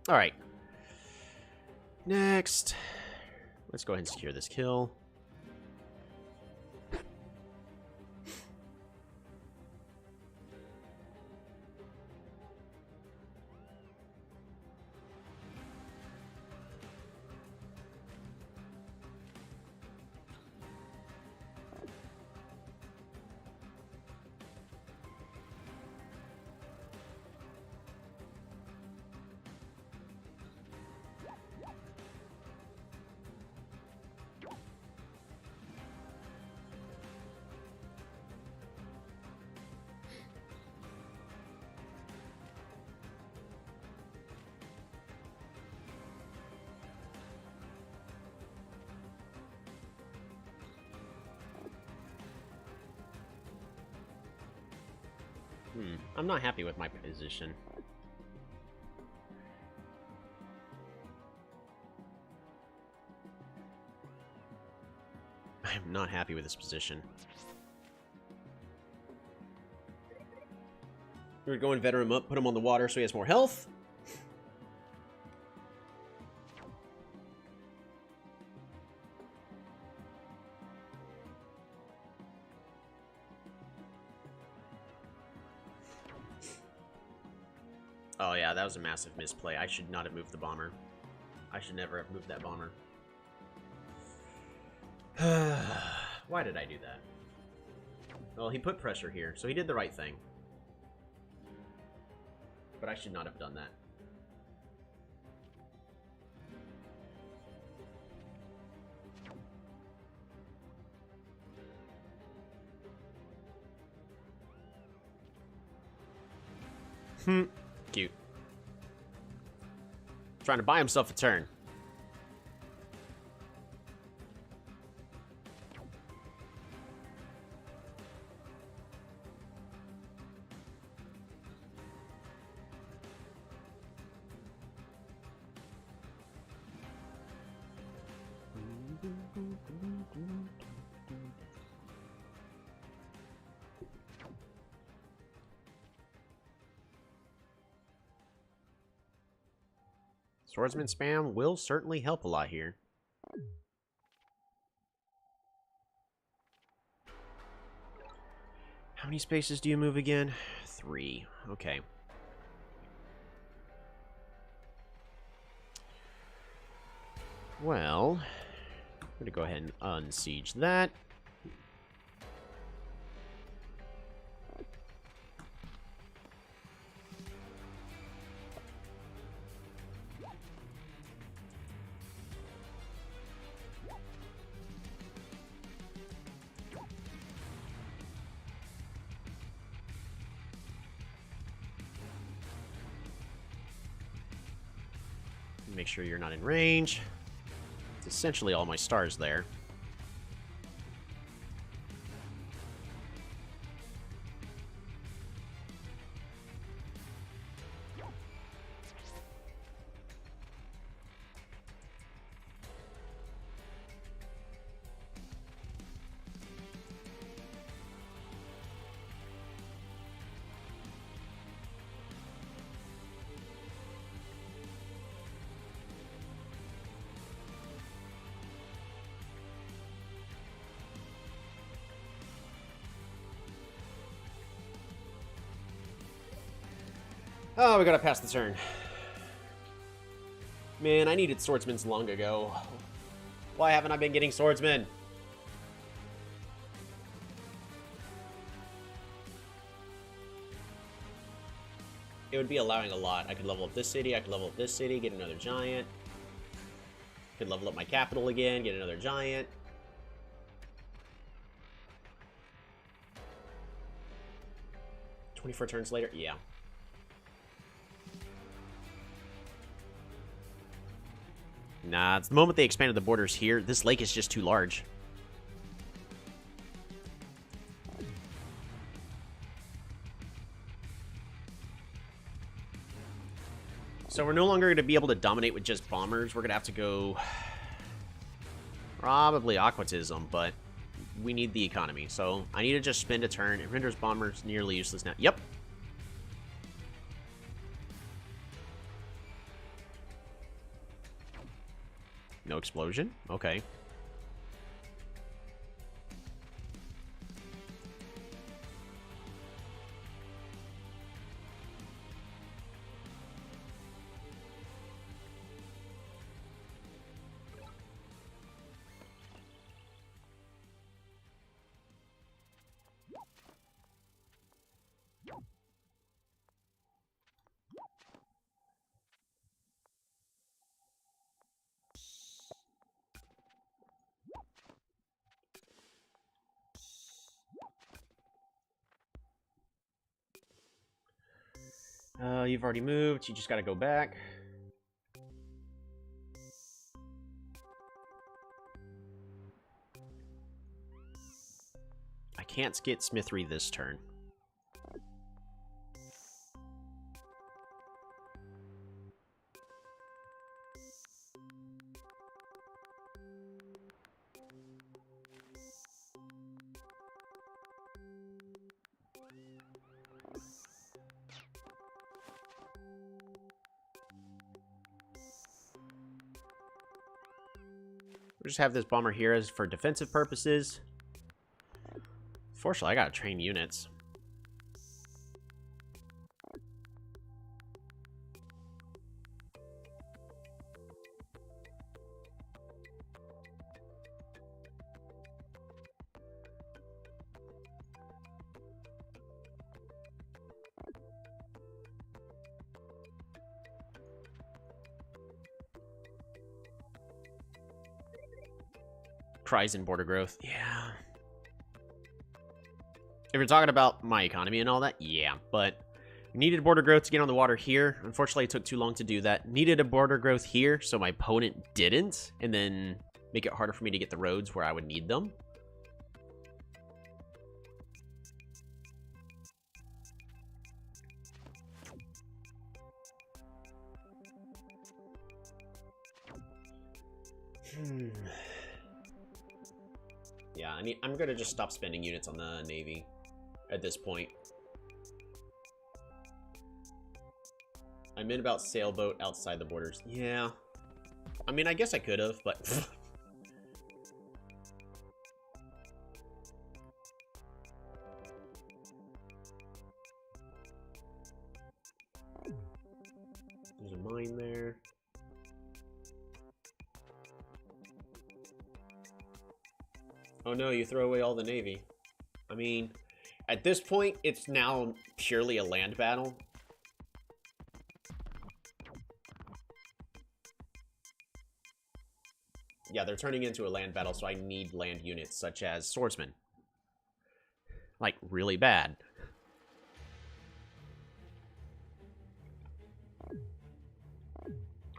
Alright. Next. Let's go ahead and secure this kill. I'm not happy with my position. I'm not happy with this position. We're going to veteran him up, put him on the water so he has more health. Oh yeah, that was a massive misplay. I should not have moved the bomber. I should never have moved that bomber. Why did I do that? Well, he put pressure here, so he did the right thing. But I should not have done that. Cute. Trying to buy himself a turn. Swordsman spam will certainly help a lot here. How many spaces do you move again? 3. Okay. Well, I'm going to go ahead and unsiege that. Make sure you're not in range. It's essentially all my stars there. Oh, we gotta pass the turn. Man, I needed swordsmans long ago. Why haven't I been getting swordsmen? It would be allowing a lot. I could level up this city, I could level up this city, get another giant. Could level up my capital again, get another giant. "24 turns later? Yeah. Nah, it's the moment they expanded the borders here. This lake is just too large. So we're no longer going to be able to dominate with just bombers. We're going to have to go... probably aquatism, but we need the economy. So I need to just spend a turn. It renders bombers nearly useless now. Yep. No explosion? Okay. You've already moved. You just gotta go back. I can't get Smithery this turn. We'll just have this bomber here as for defensive purposes. Fortunately, I gotta train units. Cries in border growth. Yeah. If you're talking about my economy and all that, yeah. But needed border growth to get on the water here. Unfortunately, it took too long to do that. Needed a border growth here, so my opponent didn't. And then make it harder for me to get the roads where I would need them. Yeah, I mean, I'm gonna just stop spending units on the Navy at this point. I'm in about sailboat outside the borders. Yeah. I mean, I guess I could have, but... There's a mine there. Oh no, you throw away all the Navy. I mean, at this point, it's now purely a land battle. Yeah, they're turning into a land battle, so I need land units such as swordsmen. Like, really bad.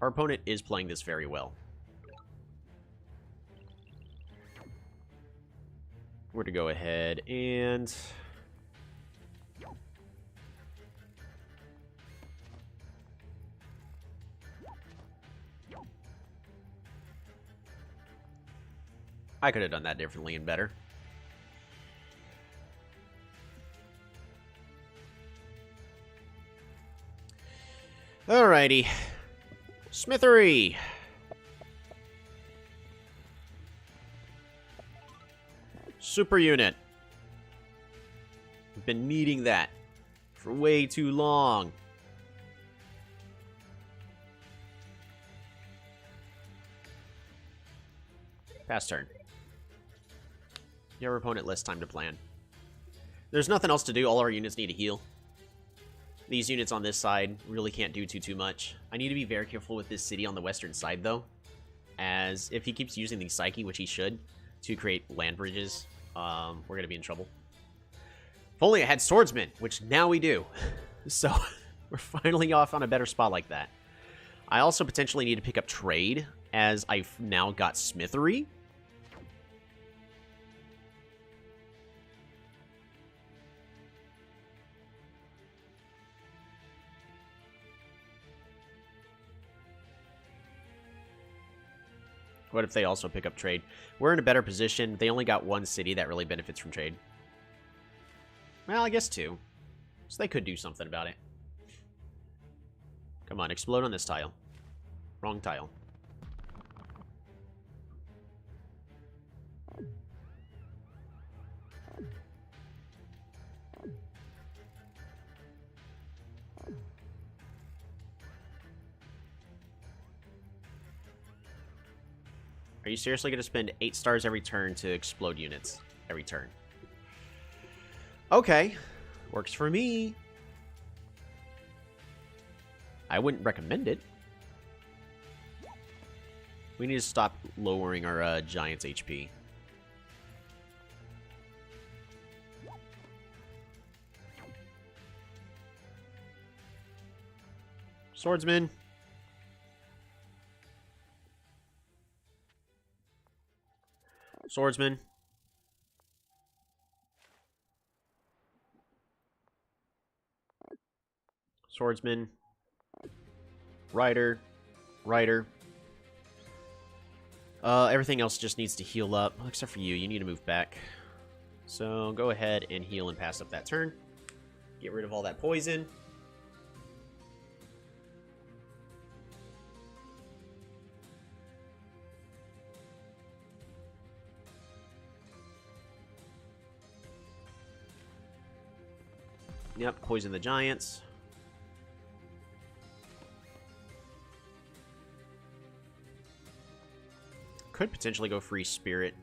Our opponent is playing this very well. We're to go ahead and... I could have done that differently and better. Alrighty. Smithery. Super unit. I've been needing that for way too long. Pass turn. Your opponent less time to plan. There's nothing else to do. All our units need to heal. These units on this side really can't do too much. I need to be very careful with this city on the western side, though. As if he keeps using the Psyche, which he should, to create land bridges, we're going to be in trouble. If only I had swordsmen, which now we do. So, we're finally off on a better spot like that. I also potentially need to pick up trade, as I've now got smithery. What if they also pick up trade? We're in a better position. They only got one city that really benefits from trade. Well, I guess two. So they could do something about it. Come on, explode on this tile. Wrong tile. Are you seriously going to spend 8 stars every turn to explode units every turn? Okay. Works for me. I wouldn't recommend it. We need to stop lowering our Giants' HP. Swordsman. Swordsman. Swordsman. Rider. Rider. Everything else just needs to heal up, except for you. You need to move back. So go ahead and heal and pass up that turn. Get rid of all that poison. Yep, poison the giants. Could potentially go free spirit.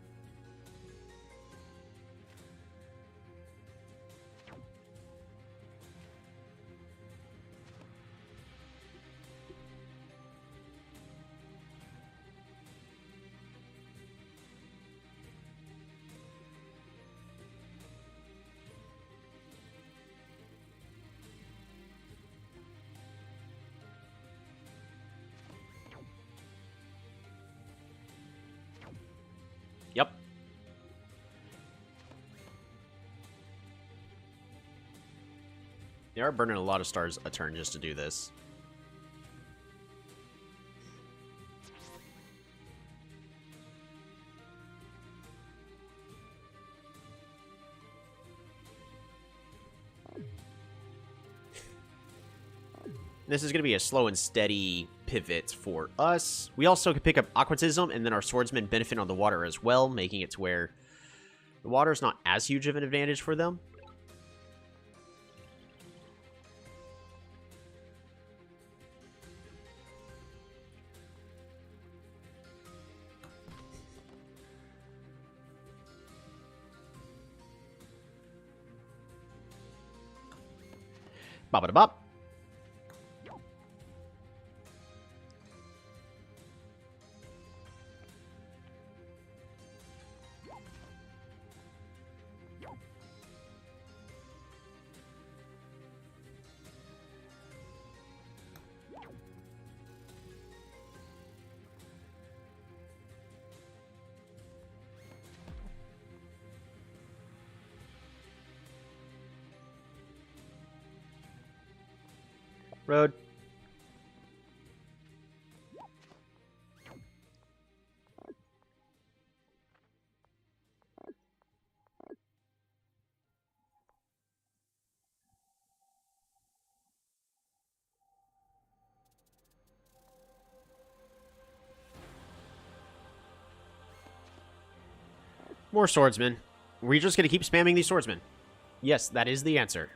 Yep. They are burning a lot of stars a turn just to do this. This is going to be a slow and steady pivot for us. We also can pick up Aquatism, and then our swordsmen benefit on the water as well, making it to where the water is not as huge of an advantage for them. Bop-a-da-bop. Road. More swordsmen. We're just going to keep spamming these swordsmen. Yes, that is the answer.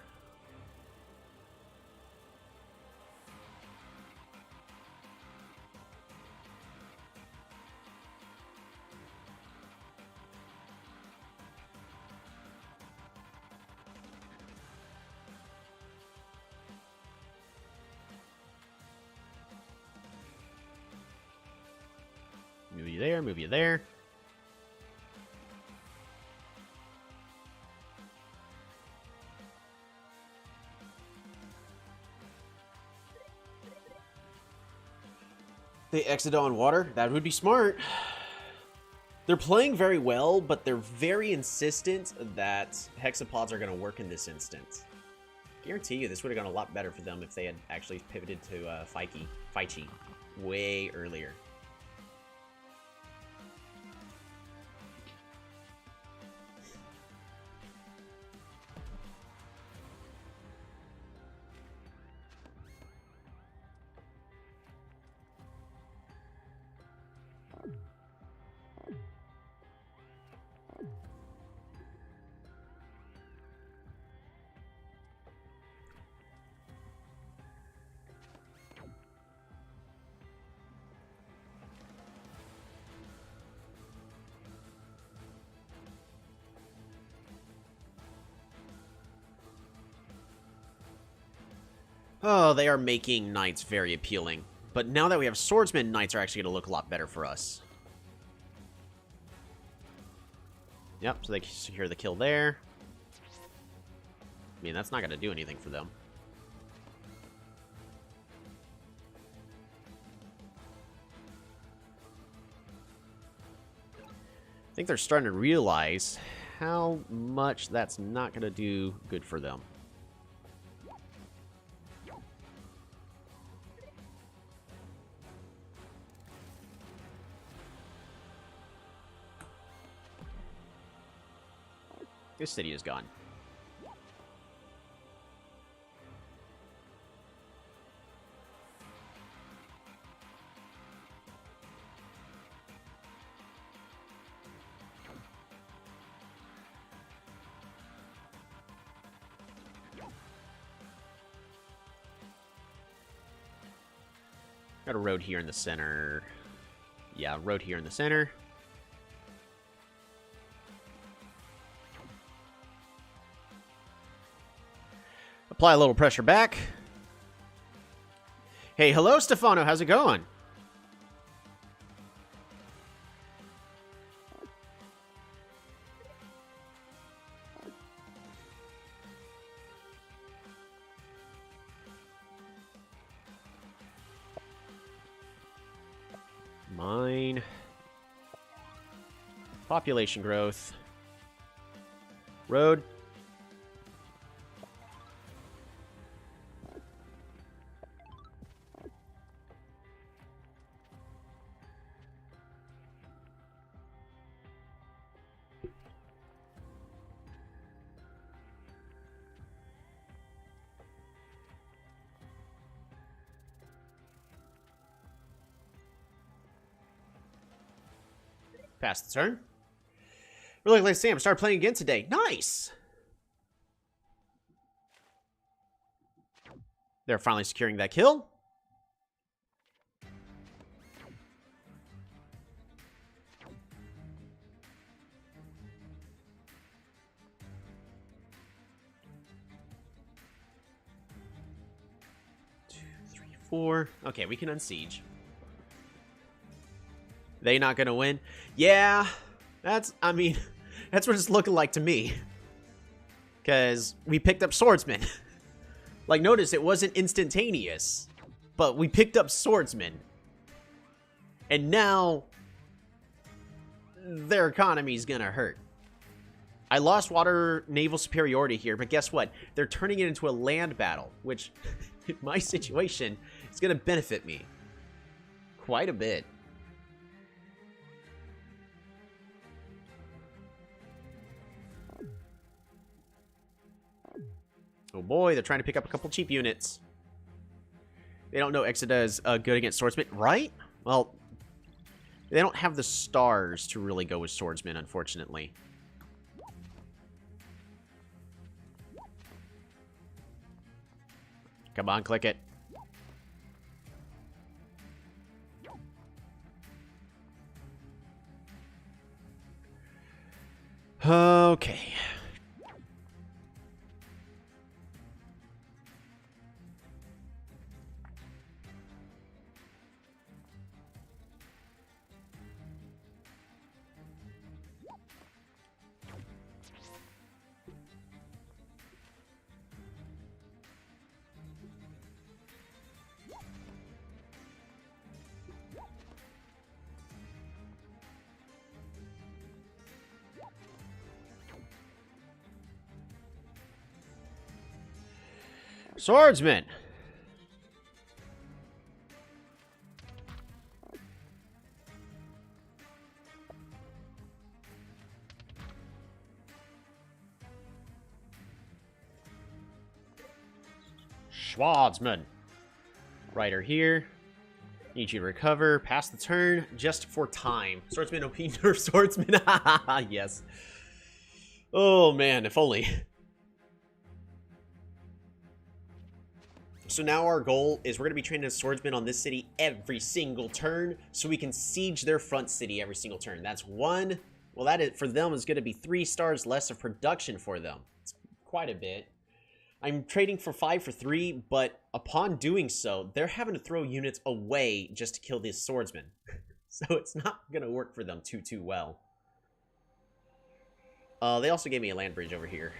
Move you there, move you there. They exit on water? That would be smart. They're playing very well, but they're very insistent that hexapods are going to work in this instance. Guarantee you this would have gone a lot better for them if they had actually pivoted to Faichi way earlier. Oh, they are making knights very appealing. But now that we have swordsmen, knights are actually going to look a lot better for us. Yep, so they can secure the kill there. I mean, that's not going to do anything for them. I think they're starting to realize how much that's not going to do good for them. This city is gone. Got a road here in the center. Yeah, road here in the center. Apply a little pressure back. Hey, hello, Stefano. How's it going? Mine. Population growth. Road. Pass the turn. Really like Sam. Started playing again today. Nice. They're finally securing that kill. Two, three, four. Okay, we can unsiege. They not gonna win? Yeah, I mean, that's what it's looking like to me. Because we picked up swordsmen. Like, notice it wasn't instantaneous, but we picked up swordsmen. And now, their economy's gonna hurt. I lost water naval superiority here, but guess what? They're turning it into a land battle, which, in my situation, is gonna benefit me quite a bit. Oh boy, they're trying to pick up a couple cheap units. They don't know Exida is good against swordsmen, right? Well, they don't have the stars to really go with swordsmen, unfortunately. Come on, click it. Okay. Swordsman. Swordsman. Rider here. Need you to recover. Pass the turn just for time. Swordsman OP nerf swordsman. Yes. Oh man, if only. So now our goal is we're going to be training a swordsman on this city every single turn so we can siege their front city every single turn. That's one. Well, that is, for them is going to be 3 stars less of production for them. It's quite a bit. I'm trading for 5 for 3, but upon doing so, they're having to throw units away just to kill this swordsman. So it's not going to work for them too well. They also gave me a land bridge over here.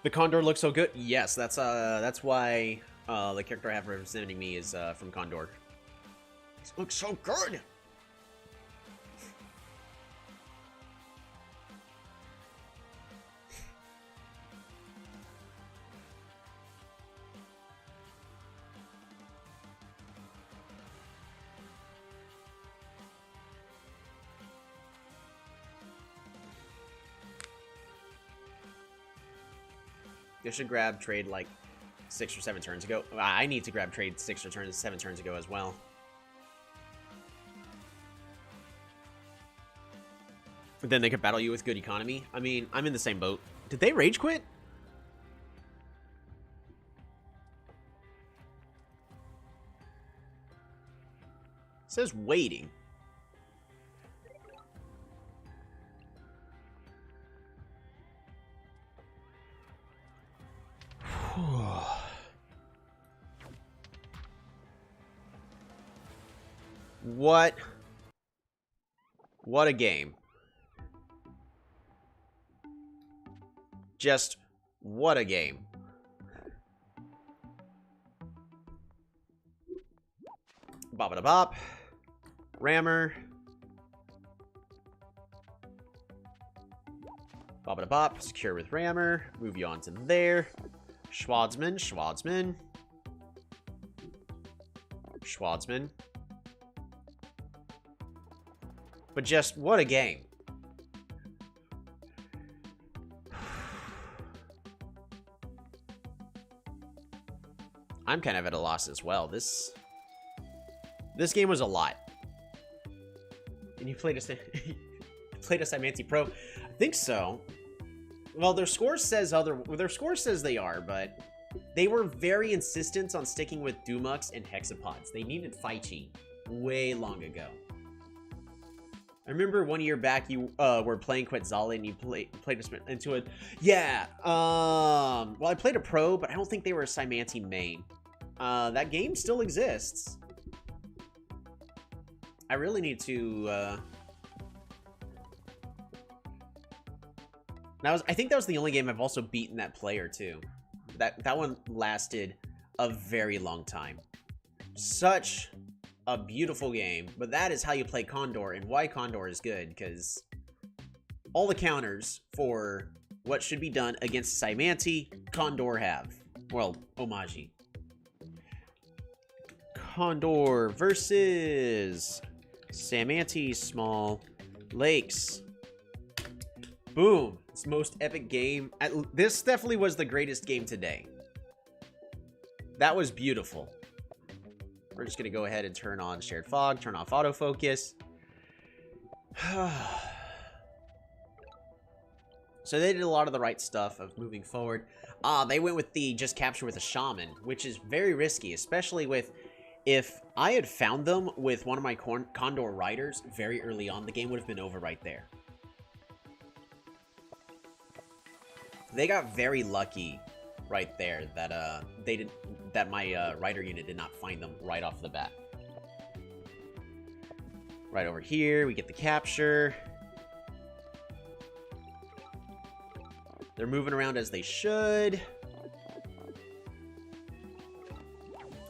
The Condor looks so good. Yes, that's why the character I have representing me is from Condor. It looks so good. They should grab trade like 6 or 7 turns ago. I need to grab trade 6 or 7 turns ago as well. But then they could battle you with good economy. I mean, I'm in the same boat. Did they rage quit? It says waiting. What a game. Just what a game. Bop-a-da-bop. Rammer. Bop-a-da-bop. Secure with Rammer. Move you on to there. Schwarzman. Schwarzman. Schwarzman. But just, what a game. I'm kind of at a loss as well. This game was a lot. And you played a played a Simanti Pro? I think so. Well, their score says they are, but they were very insistent on sticking with Dumux and Hexapods. They needed Faichi way long ago. I remember 1 year back you were playing Quetzal and you played into it. Yeah. Well, I played a pro, but I don't think they were a Simanti main. That game still exists. I really need to. I think that was the only game I've also beaten that player too. That one lasted a very long time. Such a beautiful game, but that is how you play Condor, and why Condor is good, because all the counters for what should be done against Simanti, Condor have. Well, Omaji. Condor versus Simanti Small Lakes. Boom. It's the most epic game. This definitely was the greatest game today. That was beautiful. We're just going to go ahead and turn on Shared Fog, turn off autofocus. So they did a lot of the right stuff of moving forward. They went with the just capture with a shaman, which is very risky, especially with if I had found them with one of my Condor riders very early on, the game would have been over right there. They got very lucky right there that my rider unit did not find them right off the bat. Right over here, we get the capture. They're moving around as they should.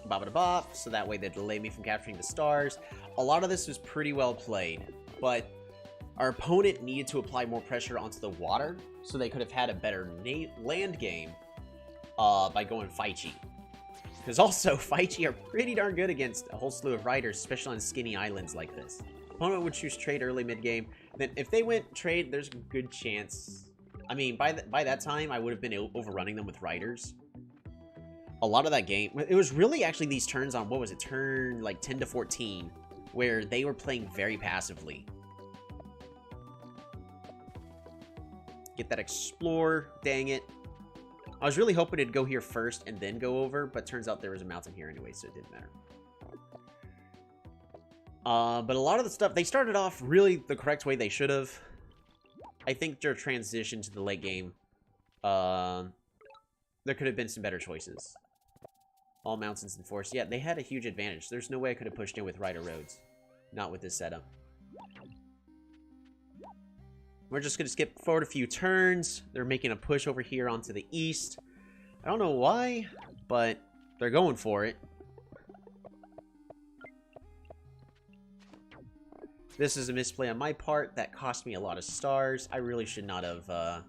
Bop-a-da-bop, so that way they delay me from capturing the stars. A lot of this was pretty well played, but our opponent needed to apply more pressure onto the water, so they could have had a better land game by going Faichi. Because also, Faichi are pretty darn good against a whole slew of riders, especially on skinny islands like this. Opponent would choose trade early mid-game. Then if they went trade, there's a good chance. I mean, by that time, I would have been overrunning them with riders. A lot of that game, it was really actually these turns on, what was it, turn like 10 to 14, where they were playing very passively. Get that explore. Dang it. I was really hoping it'd go here first and then go over, but turns out there was a mountain here anyway, so it didn't matter. But a lot of the stuff, they started off really the correct way they should have. I think their transition to the late game, there could have been some better choices. All mountains and forests. Yeah, they had a huge advantage. There's no way I could have pushed in with Rider Roads. Not with this setup. We're just going to skip forward a few turns. They're making a push over here onto the east. I don't know why, but they're going for it. This is a misplay on my part. That cost me a lot of stars. I really should not have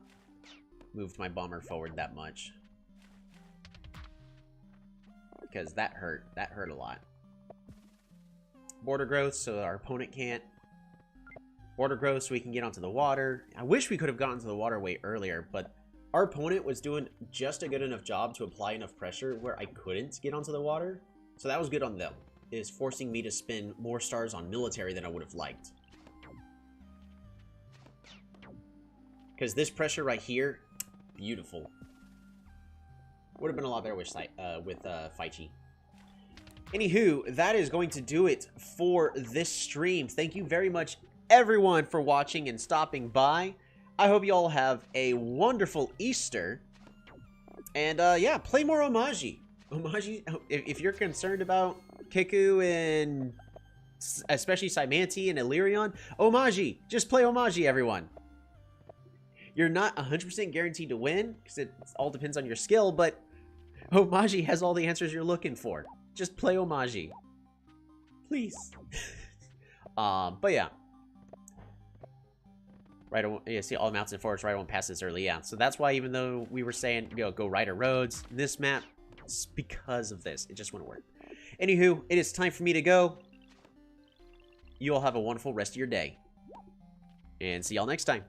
moved my bomber forward that much. Because that hurt. That hurt a lot. Border growth so our opponent can't. Border growth so we can get onto the water. I wish we could have gotten to the water way earlier, but our opponent was doing just a good enough job to apply enough pressure where I couldn't get onto the water. So that was good on them. It is forcing me to spend more stars on military than I would have liked. Because this pressure right here, beautiful. Would have been a lot better with Faichi. Anywho, that is going to do it for this stream. Thank you very much, everyone, for watching and stopping by. I hope you all have a wonderful Easter. And, yeah, play more Omaji. Omaji, if you're concerned about Kiku and especially Cymanti and Illyrion, Omaji. Just play Omaji, everyone. You're not 100% guaranteed to win, because it all depends on your skill, but Omaji has all the answers you're looking for. Just play Omaji. Please. But yeah. Right, yeah, see, all mountains and forests, right, I won't pass this early, yeah. So that's why even though we were saying, you know, go Rider Roads, this map, it's because of this. It just wouldn't work. Anywho, it is time for me to go. You all have a wonderful rest of your day. And see y'all next time.